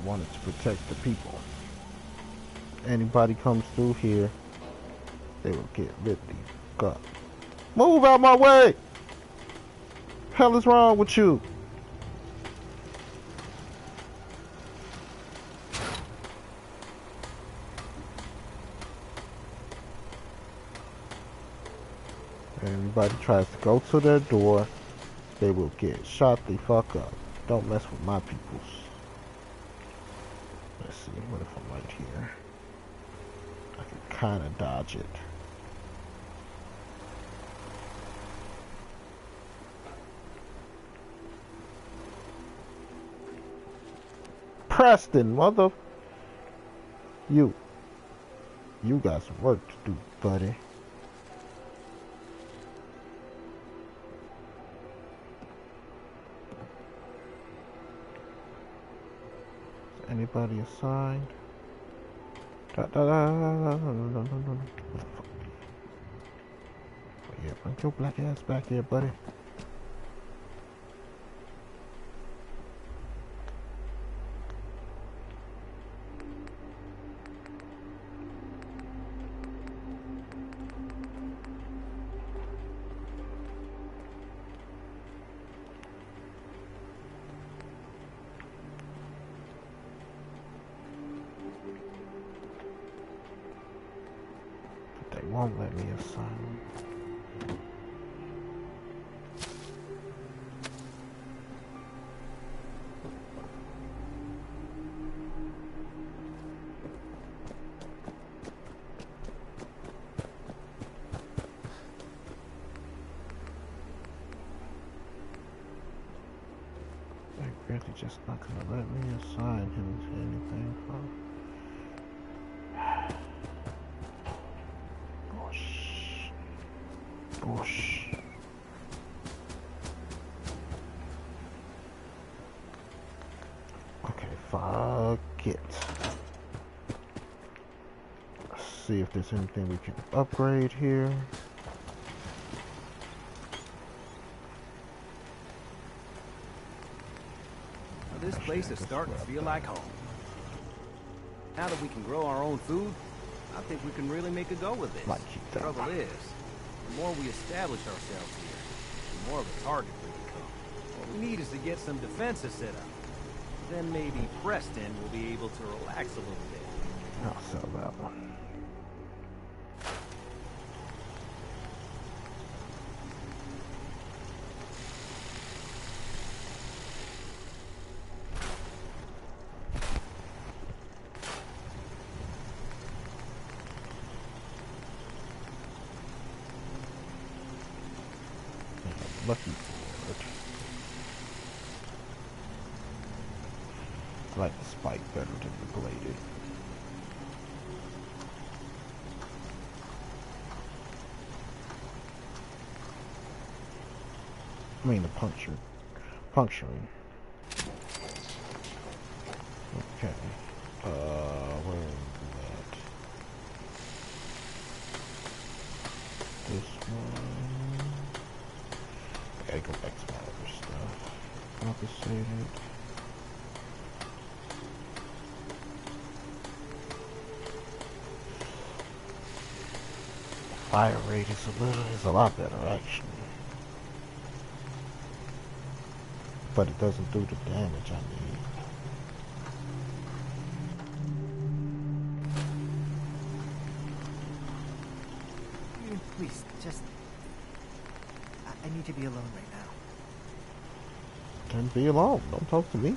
wanted to protect the people. Anybody comes through here, they will get ripped the fuck up. Move out my way! Hell is wrong with you? Everybody tries to go to their door, they will get shot the fuck up. Don't mess with my peoples. Let's see, what if I'm right here? I can kinda dodge it. Preston, mother... You got some work to do, buddy. Anybody assigned? Oh, yeah, bring your black ass back here, buddy. They won't let me assign. They're really just not gonna let me assign him to anything, huh? Bush. Okay, fuck it. Let's see if there's anything we can upgrade here. Well, this place is starting to feel like home. Now that we can grow our own food, I think we can really make a go with this. The trouble is, the more we establish ourselves here, the more of a target we become. What we need is to get some defenses set up. Then maybe Preston will be able to relax a little bit. I'll sell that one. Lucky for it. I like the spike better than the bladed. I mean the puncturing. Okay. Where is that? This one. I gotta go back to my other stuff. Compensated. Fire rate is a lot better actually. But it doesn't do the damage I need. Please, just... I need to be alone right now. Then be alone. Don't talk to me.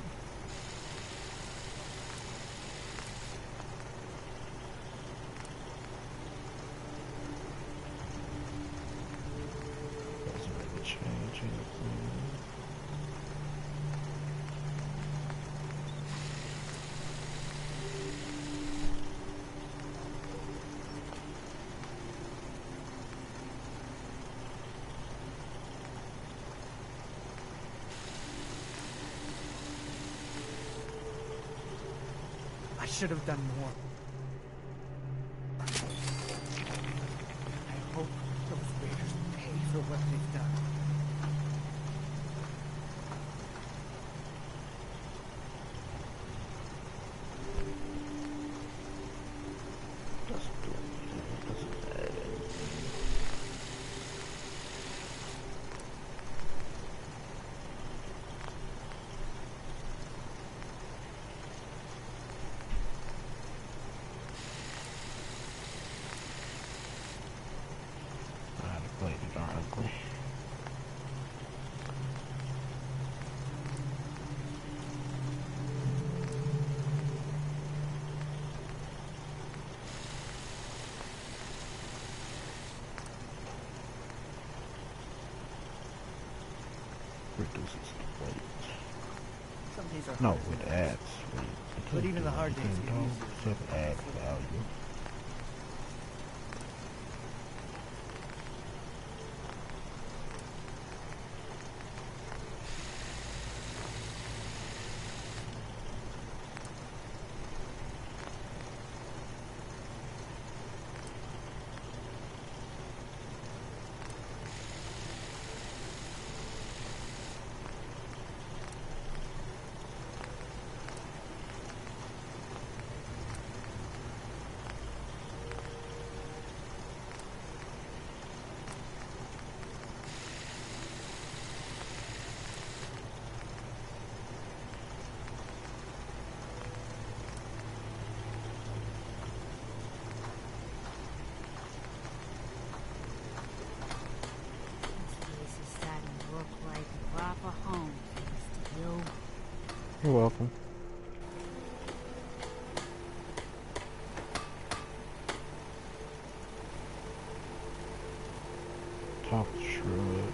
Doesn't really change anything. I should have done more. I hope those raiders pay for what they've done. exactly. Reduces the weight. Some days are No, harder with than others. ads. But even the hard days get easier. Except ad value. You're welcome. Talk shreds.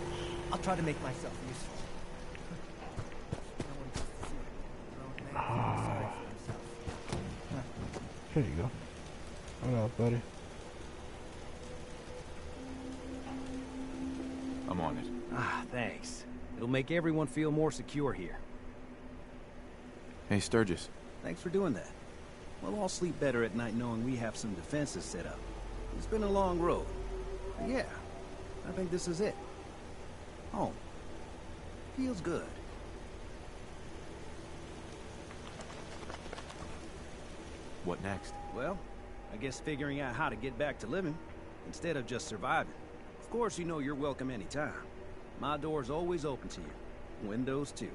I'll try to make myself useful. No one gets to see a grown man feeling sorry for himself. Here you go. What up, buddy? I'm on it. Ah, thanks. It'll make everyone feel more secure here. Hey, Sturgis. Thanks for doing that. We'll all sleep better at night knowing we have some defenses set up. It's been a long road. But yeah, I think this is it. Home. Feels good. What next? Well, I guess figuring out how to get back to living, instead of just surviving. Of course, you know you're welcome anytime. My door's always open to you. Windows, too.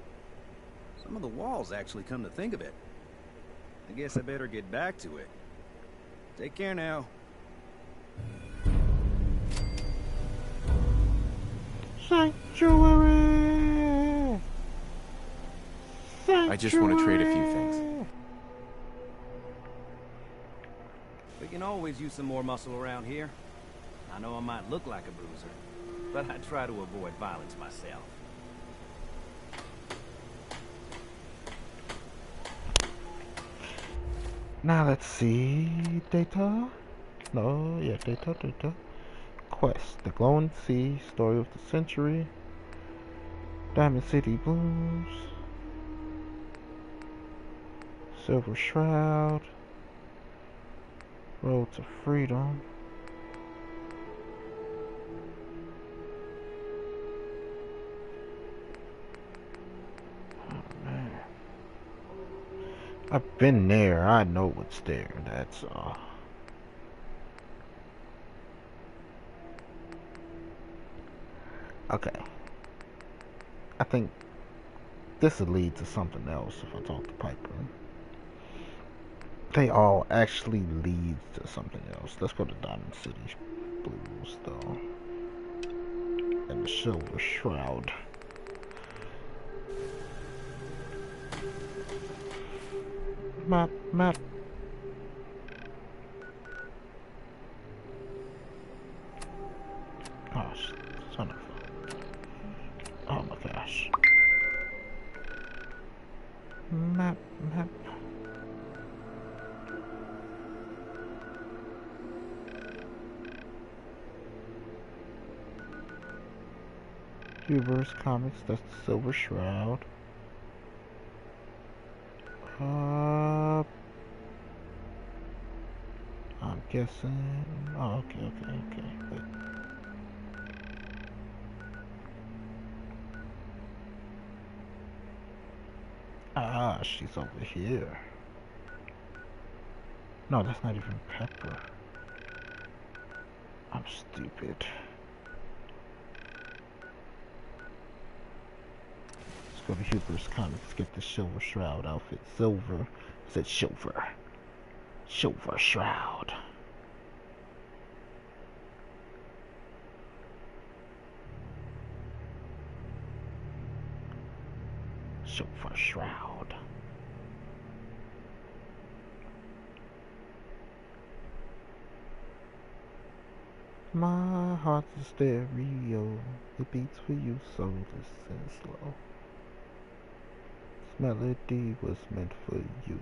Some of the walls actually come to think of it. I guess I better get back to it. Take care now. Sanctuary! I just want to trade a few things. We can always use some more muscle around here. I know I might look like a bruiser, but I try to avoid violence myself. Now let's see. Data? No, yeah, data. Quest. The Glowing Sea. Story of the Century. Diamond City Blues. Silver Shroud. Road to Freedom. Oh man. I've been there. I know what's there. That's all. Okay. I think this will lead to something else if I talk to Piper. They all actually lead to something else. Let's go to Diamond City Blues though. And the Silver Shroud. Map. Gosh, son of a... Oh my gosh. Map. Reverse Comics, that's the Silver Shroud. I'm guessing... Oh, okay. Wait. Ah, she's over here. No, that's not even Pepper. I'm stupid. Let's go to Huber's Comics, get the Silver Shroud outfit. Silver. I said silver. Silver Shroud. Silver Shroud. My heart's a stereo. It beats for you, so listen slow. This melody was meant for you.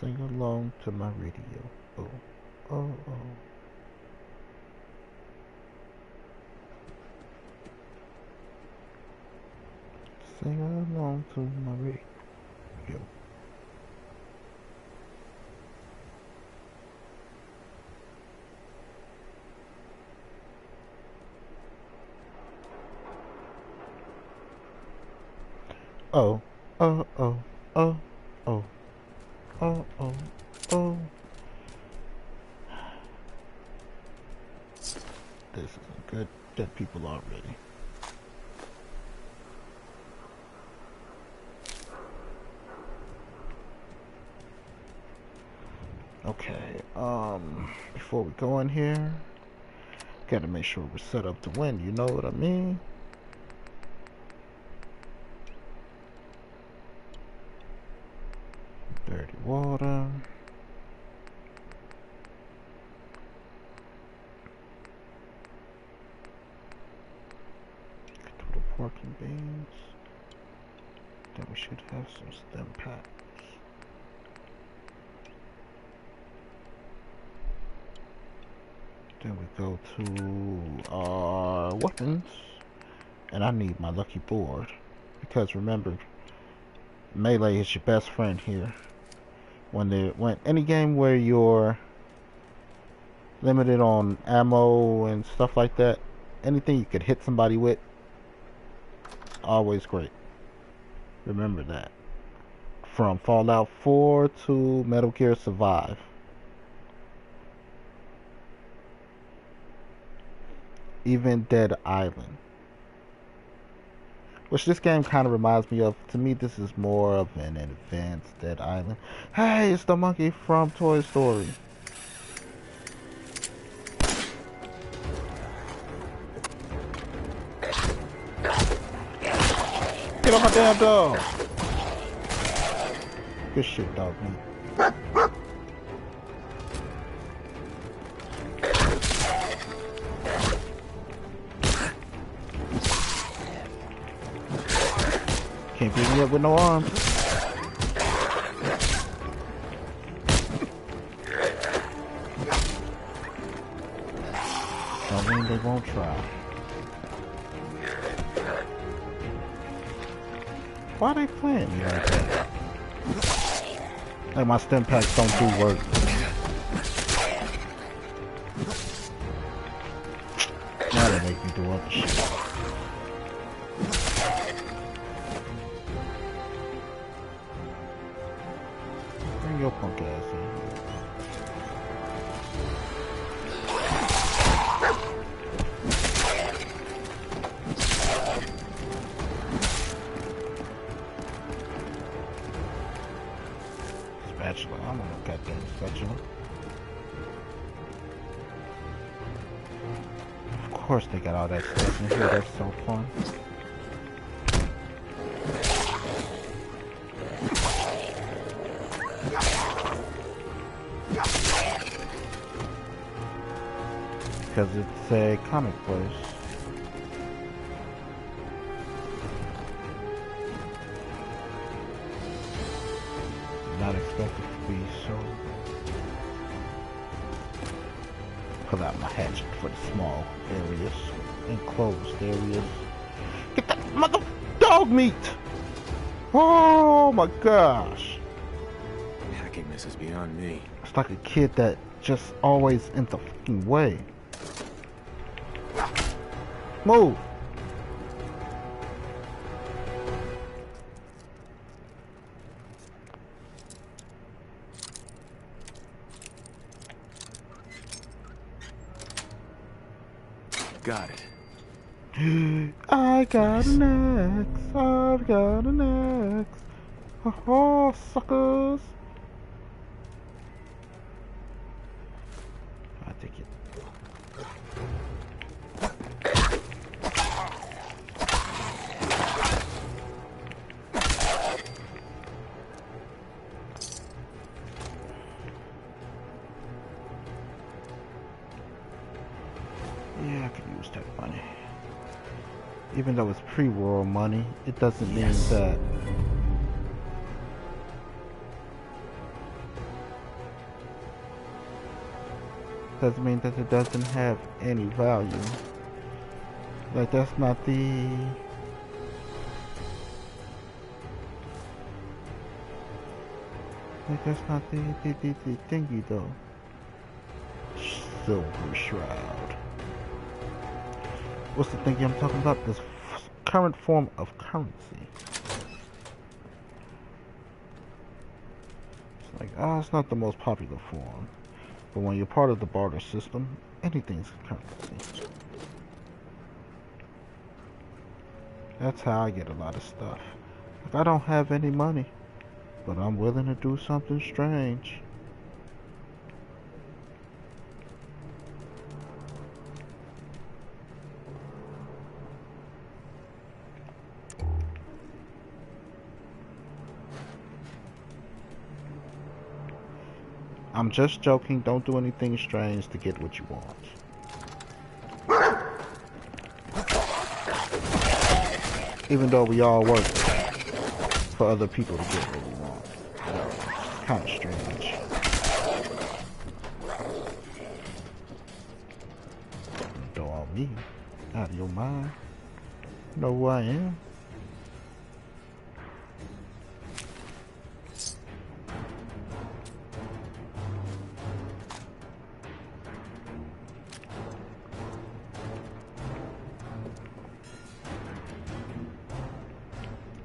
Sing along to my radio. Oh, oh, oh. Sing along to my radio. Oh, oh, oh, oh, oh, oh, oh, oh. This isn't good. Dead people already. Okay, before we go in here, gotta make sure we're set up to win, you know what I mean? Dirty water. Get to the pork and beans. Then we should have some stem packs. Then we go to our weapons. And I need my lucky board. Because remember, melee is your best friend here. When any game where you're limited on ammo and stuff like that, anything you could hit somebody with, always great. Remember that. From Fallout 4 to Metal Gear Survive. Even Dead Island. Which this game kind of reminds me of. To me, this is more of an advanced Dead Island. Hey, it's the monkey from Toy Story. Get off my damn dog! Good shit, dog meat. Can't beat me up with no arms. Don't mean they won't try. Why are they playing me like that? Like my stem packs don't do work. Now they make me do other shit. Bring your punk ass in here. Spatula, I'm gonna cut that spatula. Of course they got all that stuff in here, that's so fun. Because it's a comic place. Not expected to be so. Pull out my hatchet for the small areas, enclosed areas. Get that mother dog meat! Oh my gosh! Hacking this is beyond me. It's like a kid that just always in the fucking way. Move! Got it. I got an axe. I've got an axe. Oh, suckers. I take it. Yeah, I could use that money. Even though it's pre-war money, it doesn't mean that it doesn't have any value. Like that's not the the thingy though. Silver Shroud. What's the thingy I'm talking about? This current form of currency. It's like, it's not the most popular form. But when you're part of the barter system, anything's currency. That's how I get a lot of stuff. Like, I don't have any money, but I'm willing to do something strange. I'm just joking, don't do anything strange to get what you want. Even though we all work for other people to get what we want. You know, it's kind of strange. Don't all me. Out of your mind. You know who I am?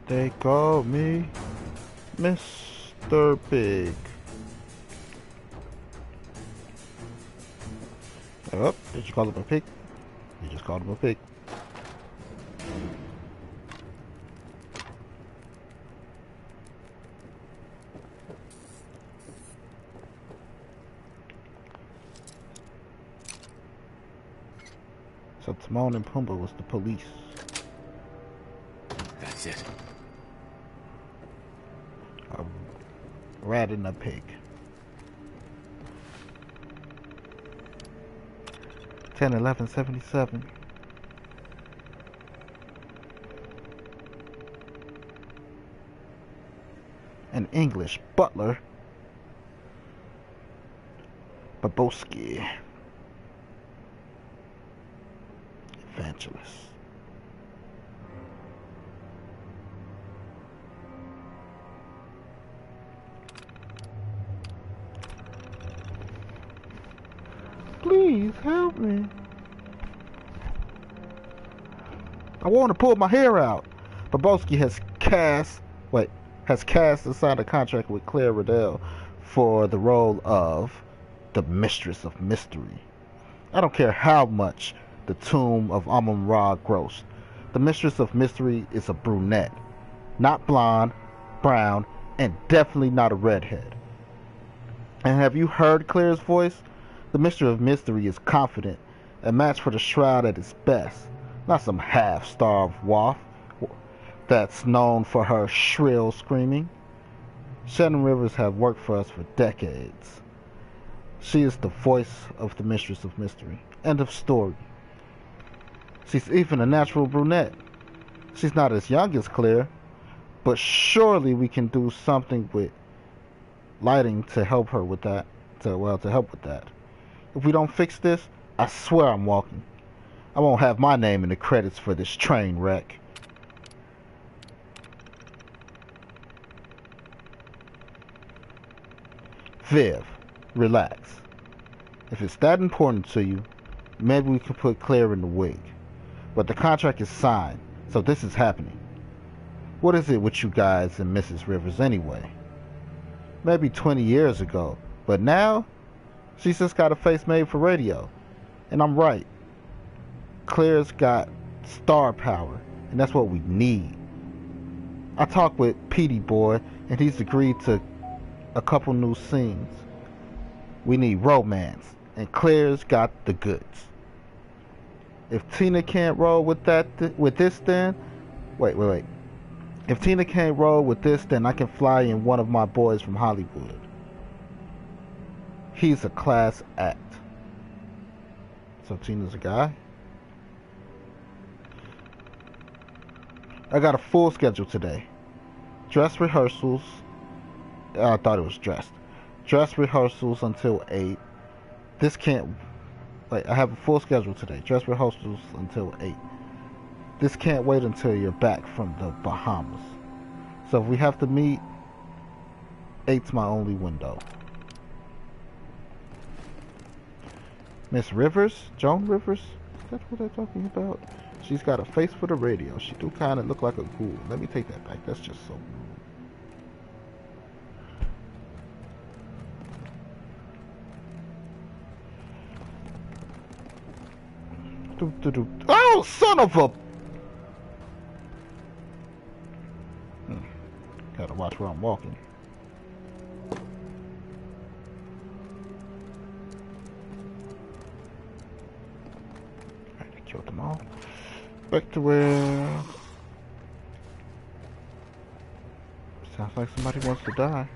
They call me Mr. Big. Oh, did you call him a pig? You just called him a pig. So Timon and Pumbaa was the police. That's it. A rat and a pig. 10-11-77. An English butler. Babowski. Evangelist. Please help me. I want to pull my hair out. Babowski has cast and signed a contract with Claire Riddell for the role of the Mistress of Mystery. I don't care how much the Tomb of Amun-Ra grossed. The Mistress of Mystery is a brunette. Not blonde, brown, and definitely not a redhead. And have you heard Claire's voice? The Mistress of Mystery is confident, a match for the Shroud at its best. Not some half-starved waif that's known for her shrill screaming. Shannon Rivers have worked for us for decades. She is the voice of the Mistress of Mystery. End of story. She's even a natural brunette. She's not as young as Claire, but surely we can do something with lighting to help her with that. To help with that. If we don't fix this, I swear I'm walking. I won't have my name in the credits for this train wreck. Viv, relax. If it's that important to you, maybe we can put Claire in the wig. But the contract is signed, so this is happening. What is it with you guys and Mrs. Rivers anyway? Maybe 20 years ago, but now? She's just got a face made for radio. And I'm right. Claire's got star power, and that's what we need. I talked with Petey Boy, and he's agreed to a couple new scenes. We need romance, and Claire's got the goods. If Tina can't roll with this, then wait. If Tina can't roll with this, then I can fly in one of my boys from Hollywood. He's a class act. So Tina's a guy? I got a full schedule today. Dress rehearsals. I thought it was dressed. Dress rehearsals until 8. This can't... Like, I have a full schedule today. Dress rehearsals until 8. This can't wait until you're back from the Bahamas. So if we have to meet, 8's my only window. Miss Rivers? Joan Rivers? Is that what they're talking about? She's got a face for the radio. She do kind of look like a ghoul. Let me take that back. That's just so rude. Oh, son of a... Gotta watch where I'm walking. Alright, I killed them all. Back to where... Sounds like somebody wants to die.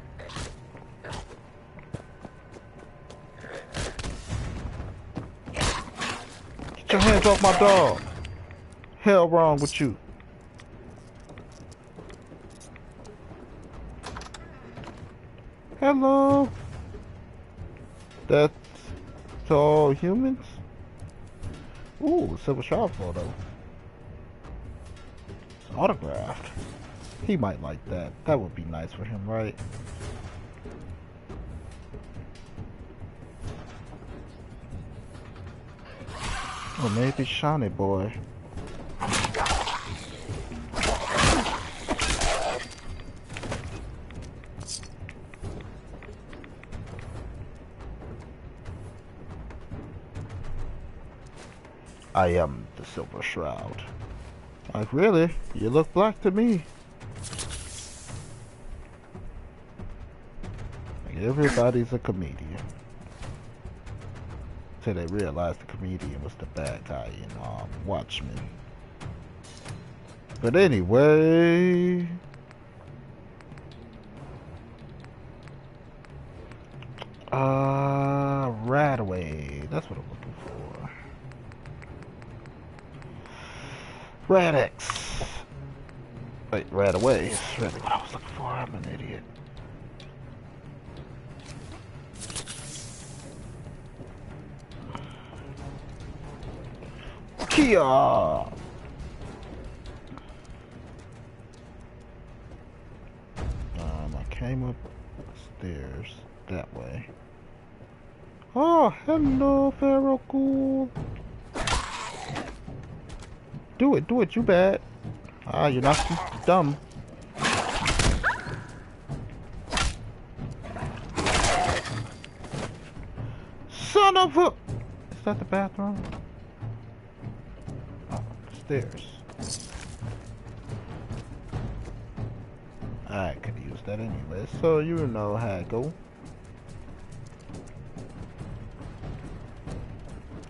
Get your hands off my dog. Hell wrong with you. Hello. That's all humans? Ooh, Silver Shroud photo. It's autographed. He might like that. That would be nice for him, right? Or maybe Shiny Boy. I am the Silver Shroud. Like, really? You look black to me. Like, everybody's a comedian. Till they realized the comedian was the bad guy in Watchmen. But anyway... Radaway. That's what I'm looking for. Radix. Wait, Radaway is really what I was looking for. I'm an idiot. Kia! I came up stairs that way. Oh, hello, Pharaoh Ghoul. Do it, you bad. Ah, you're not too dumb. Son of a... Is that the bathroom? Oh, stairs. I could use that anyway, so you know how it go.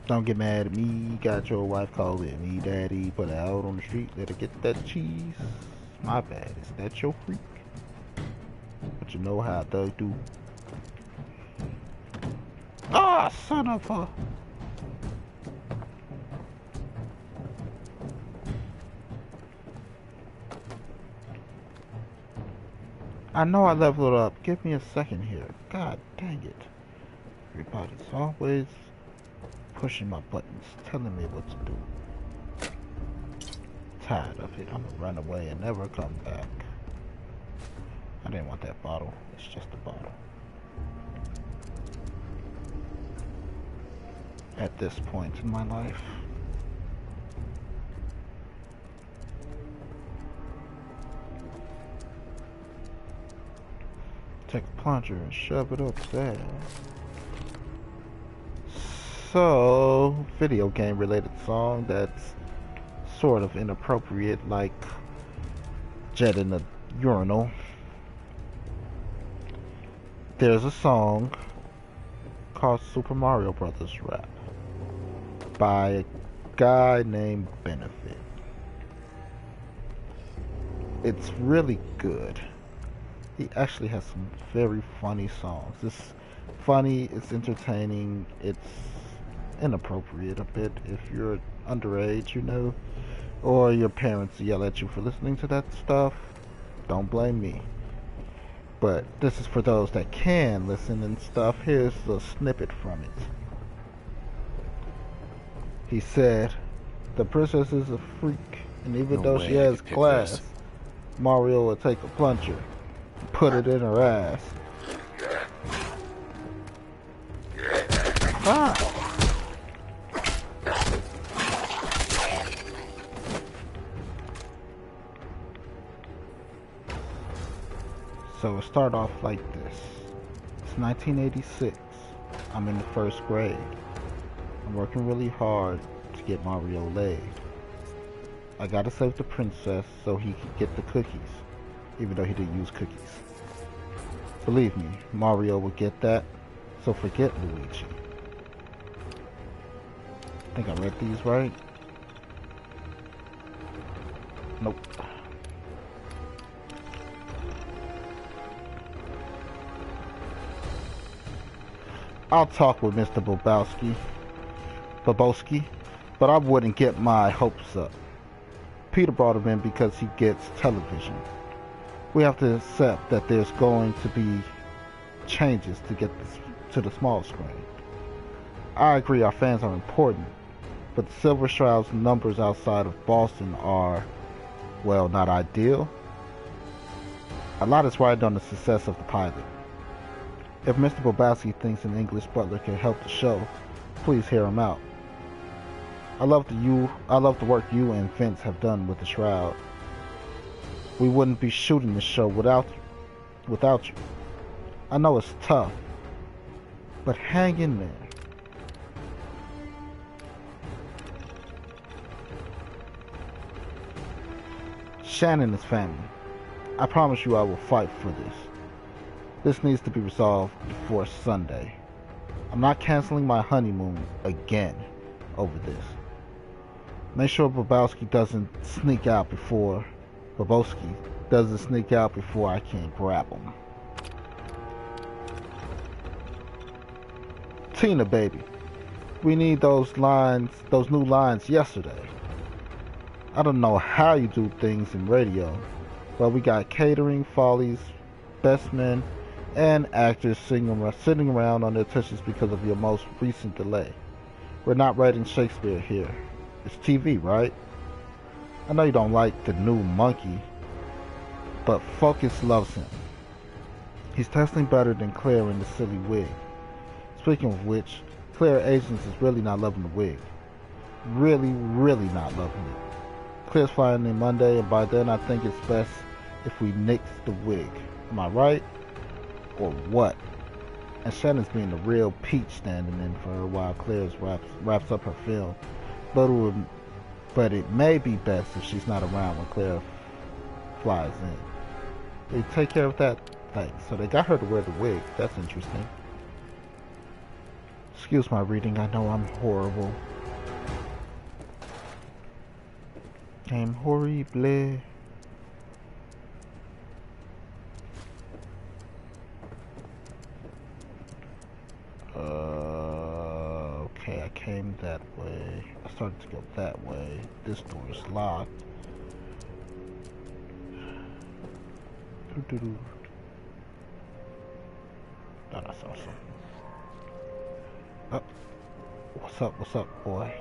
Don't get mad at me. Got your wife calling me daddy. Put her out on the street. Let her get that cheese. My bad. Is that your freak? But you know how they do. Ah, son of a... I know I leveled up. Give me a second here. God dang it. Everybody's always pushing my buttons, telling me what to do. Tired of it. I'm gonna run away and never come back. I didn't want that bottle. It's just a bottle. At this point in my life. Take a plunger and shove it up there. So, video game related song that's sort of inappropriate, like jet in a urinal. There's a song called Super Mario Brothers Rap by a guy named Benefit. It's really good. He actually has some very funny songs. It's funny, it's entertaining, it's inappropriate a bit if you're underage, you know. or your parents yell at you for listening to that stuff, don't blame me. But this is for those that can listen and stuff. Here's a snippet from it. He said, "The princess is a freak, and even No though way she I has could pick class, this. Mario will take a plunger, put it in her ass." Ah! So it started off like this. It's 1986. I'm in the first grade. I'm working really hard to get Mario laid. I gotta save the princess so he can get the cookies, even though he didn't use cookies. Believe me, Mario will get that, so forget Luigi. I think I read these right. Nope. I'll talk with Mr. Bobowski, but I wouldn't get my hopes up. Peter brought him in because he gets television. We have to accept that there's going to be changes to get this to the small screen. I agree our fans are important, but the Silver Shroud's numbers outside of Boston are, well, not ideal. A lot is riding on the success of the pilot. If Mr. Bobowski thinks an English butler can help the show, please hear him out. I love the work you and Vince have done with the Shroud. We wouldn't be shooting the show without you. I know it's tough, but hang in there. Shannon is family. I promise you I will fight for this. This needs to be resolved before Sunday. I'm not canceling my honeymoon again over this. Make sure Bobowski doesn't sneak out before I can grab him. Tina, baby, we need those new lines yesterday. I don't know how you do things in radio, but we got catering, follies, best men, and actors sitting around on their tushes because of your most recent delay. We're not writing Shakespeare here. It's TV, right? I know you don't like the new monkey, but Focus loves him. He's testing better than Claire in the silly wig. Speaking of which, Claire Agents is really not loving the wig. Really not loving it. Claire's flying in Monday, and by then I think it's best if we nix the wig. Am I right? Or what? And Shannon's being a real peach standing in for her while Claire wraps up her film. But it may be best if she's not around when Claire flies in. They take care of that. Thanks. So they got her to wear the wig. That's interesting. Excuse my reading. I know I'm horrible. I'm horrible. Okay, I came that way. I started to go that way. This door is locked. Thought I saw something. Oh, what's up, boy?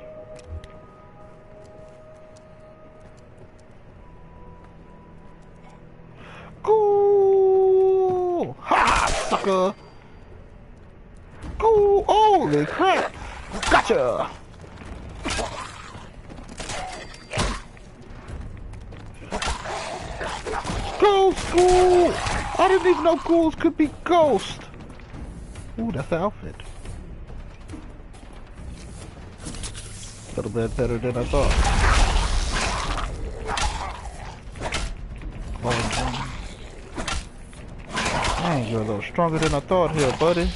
Go! Ha, sucker! Go! Holy crap! Gotcha! Ghost Ghoul! I didn't even know ghouls could be ghosts! Ooh, that's the outfit. A little bit better than I thought. Dang, you're a little stronger than I thought here, buddy.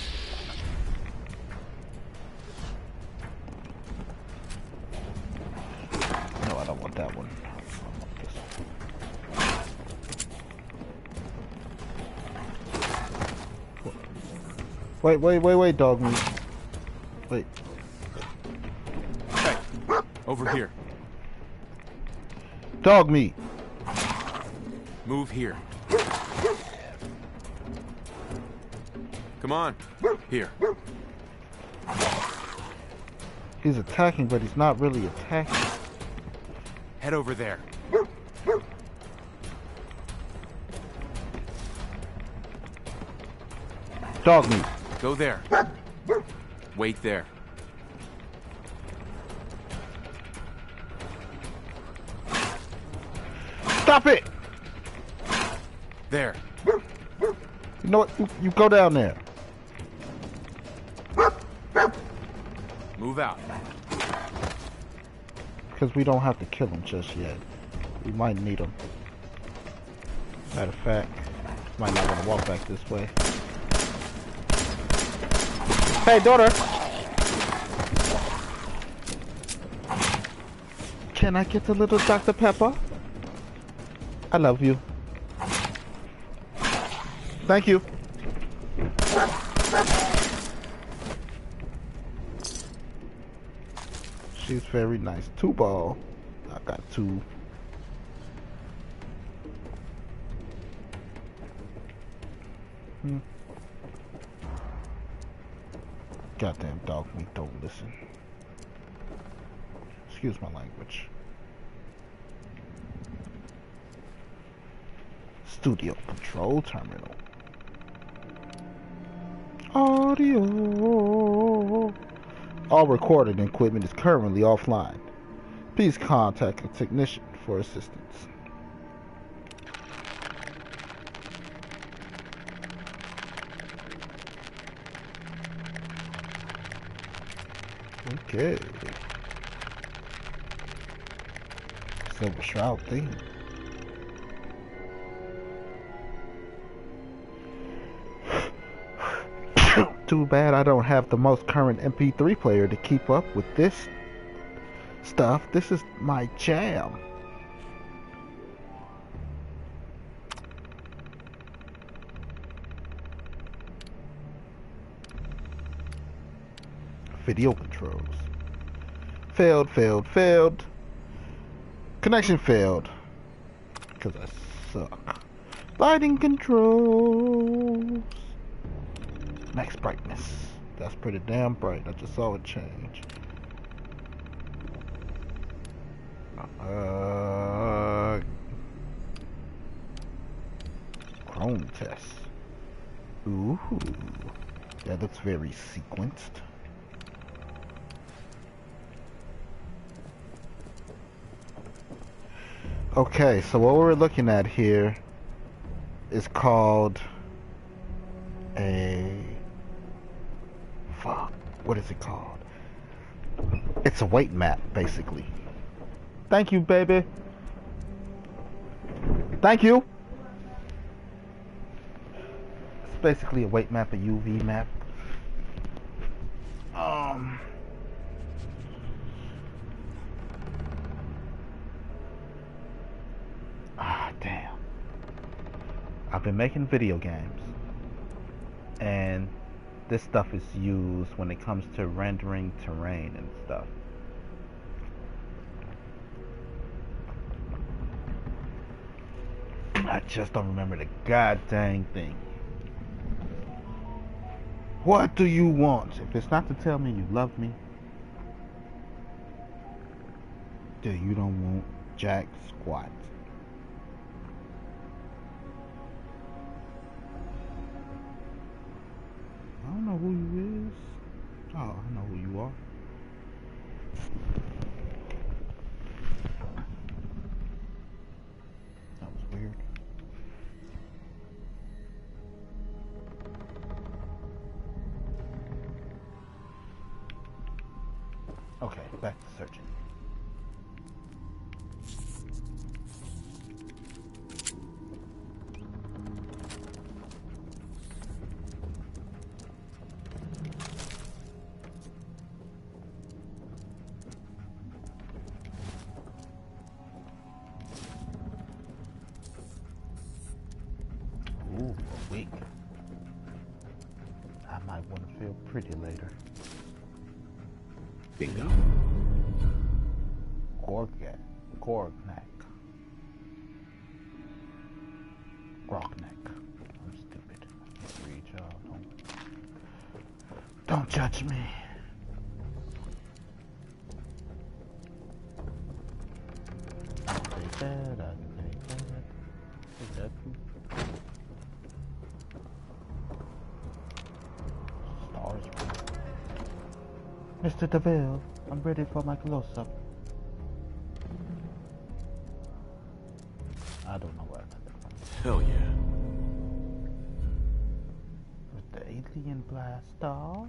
No, I don't want that one. I want this one. Wait, dog meat. Wait. Hey, over here. Dog meat. Move here. Come on. Here. He's attacking, but he's not really attacking. Head over there. Dog meat. Go there. Wait there. Stop it! There. You know what? You go down there. Move out. Because we don't have to kill him just yet. We might need him. Matter of fact, might not want to walk back this way. Hey, daughter! Can I get a little Dr. Pepper? I love you. Thank you. She's very nice. 2 ball. I got 2. Goddamn dog meat, don't listen. Excuse my language. Studio control terminal. Audio. All recording equipment is currently offline. Please contact a technician for assistance. Okay. Silver Shroud thing. Too bad I don't have the most current MP3 player to keep up with this stuff. This is my jam. Video controls. Failed, failed, failed. Connection failed. Because I suck. Lighting controls. Max brightness. That's pretty damn bright. I just saw it change. Chrome test. Ooh. That looks very sequenced. Okay, so what we're looking at here is called a... Fuck. What is it called? It's a weight map, basically. Thank you, baby. Thank you. It's basically a weight map, a UV map. Damn. I've been making video games, and this stuff is used when it comes to rendering terrain and stuff. I just don't remember the goddamn thing. What do you want? If it's not to tell me you love me, then you don't want jack squat. I don't know who you is. Oh, I know who you are. That was weird. Okay, back to searching. Ooh, a wig. I might want to feel pretty later. Bingo. Gorgnac. Grockneck. I'm stupid. Read y'all. Don't judge me. I can take that. I can take that. Take that. Stars. Mr. DeVille, I'm ready for my close-up. I don't know where I got that from. Hell yeah. With the alien blaster.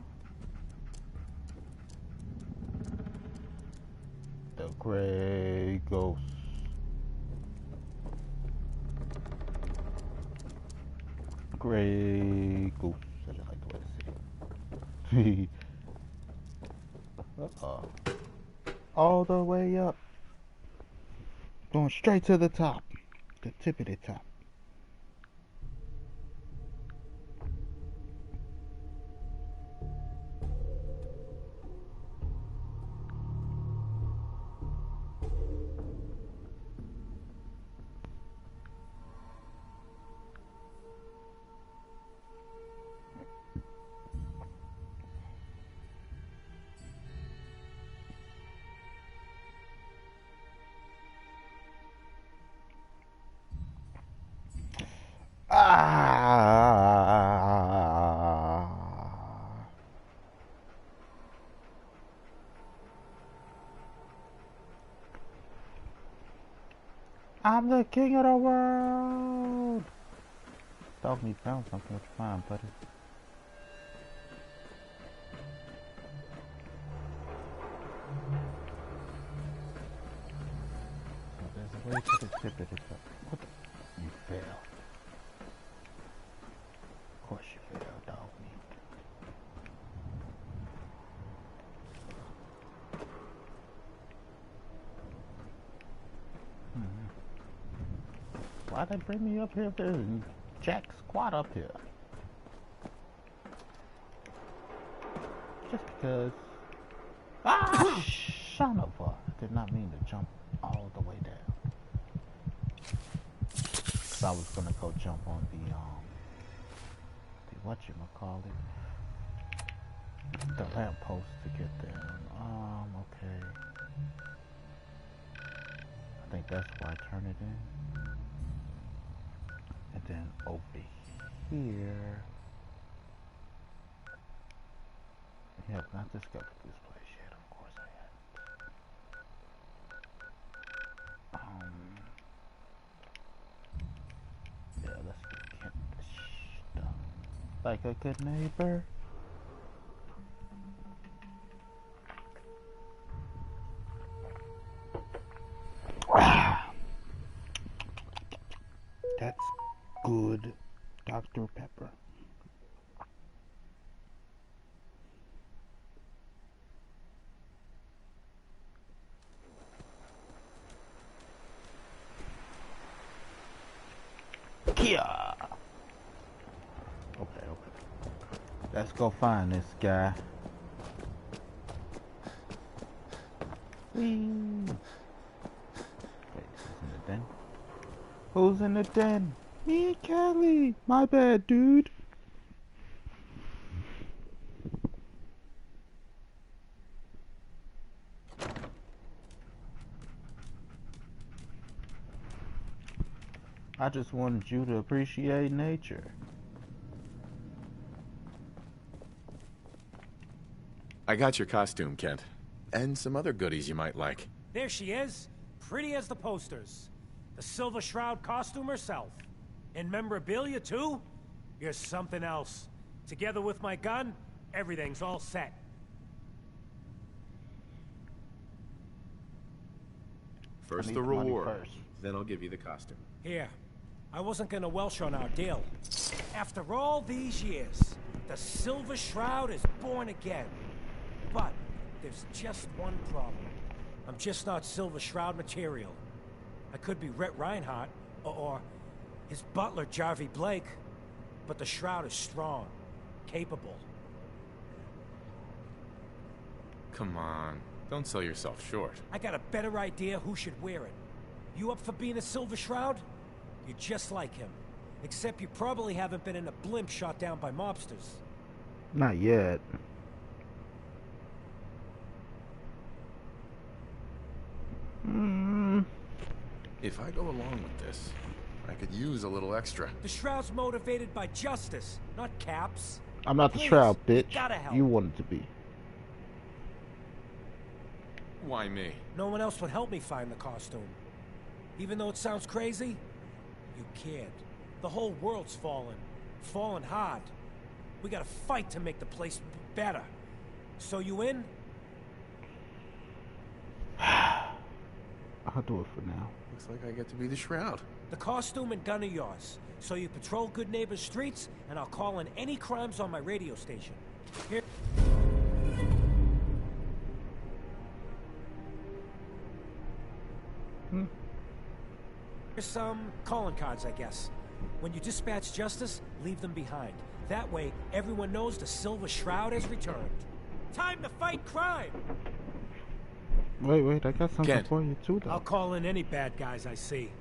The gray ghost. Gray ghost. I just like the way to say it. All the way up. Going straight to the top. The tippity top. I'm the king of the world. Dog me found something. What you find, buddy? There's a way to the tip of it. What the? You fail. Of course you fail, dog me. Why'd they bring me up here if there's jack squat up here? Just because. Ah! Son of a. I did not mean to jump all the way down. Cause I was gonna go jump on the whatchamacallit? The lamppost to get there. Okay. I think that's why I turn it in. And then over here. Yeah, not discovered this place yet, of course I haven't. Yeah, let's get this stuff. Like a good neighbor. That's good Dr. Pepper. Kia! Okay. Let's go find this guy. Whee! Wait, who's in the den? Who's in the den? Me and Kelly! My bad, dude. I just wanted you to appreciate nature. I got your costume, Kent. And some other goodies you might like. There she is, pretty as the posters. The Silver Shroud costume herself. And memorabilia, too? You're something else. Together with my gun, everything's all set. First the reward, then I'll give you the costume. Here. I wasn't gonna welsh on our deal. After all these years, the Silver Shroud is born again. But there's just one problem. I'm just not Silver Shroud material. I could be Rhett Reinhardt, or his butler, Jarvie Blake. But the Shroud is strong, capable. Come on, don't sell yourself short. I got a better idea who should wear it. You up for being a Silver Shroud? You're just like him. Except you probably haven't been in a blimp shot down by mobsters. Not yet. If I go along with this, I could use a little extra. The Shroud's motivated by justice, not caps. I'm not the Please, Shroud, bitch. gotta help. You wanted to be. Why me? No one else would help me find the costume. Even though it sounds crazy, you can't. The whole world's fallen. Fallen hard. We gotta fight to make the place better. So you in? I'll do it for now. Looks like I get to be the Shroud. The costume and gun are yours. So you patrol Good Neighbor's streets, and I'll call in any crimes on my radio station. Here. Here's some calling cards, I guess. When you dispatch justice, leave them behind. That way, everyone knows the Silver Shroud has returned. Time to fight crime! Wait, I got something for you too, though. I'll call in any bad guys I see.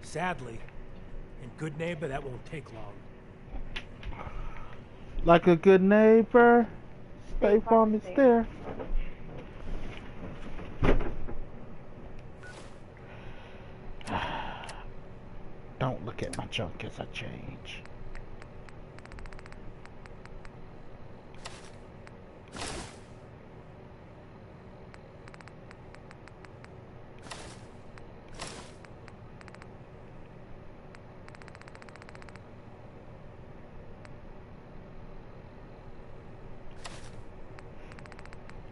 Sadly, in Good Neighbor, that won't take long. Like a good neighbor, State Farm is there. Don't look at my junk as I change.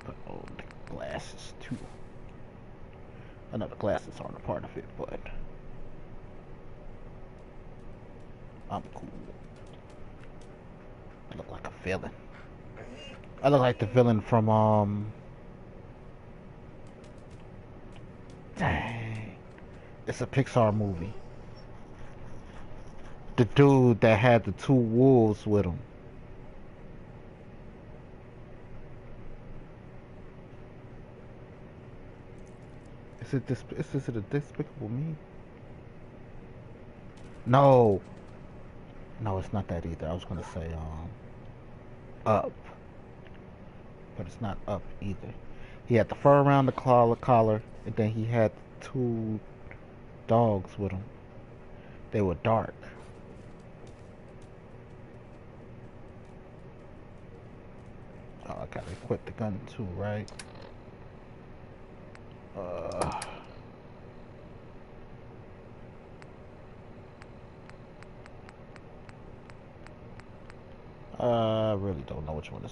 Put on the glasses too. I know the glasses aren't a part of it, but I'm cool. I look like a villain. I look like the villain from dang. It's a Pixar movie. The dude that had the two wolves with him. Is it a Despicable Me? No, it's not that either. I was gonna say Up, but it's not Up either. He had the fur around the collar, and then he had two dogs with him. They were dark. Oh, I gotta equip the gun too, right? I really don't know which one is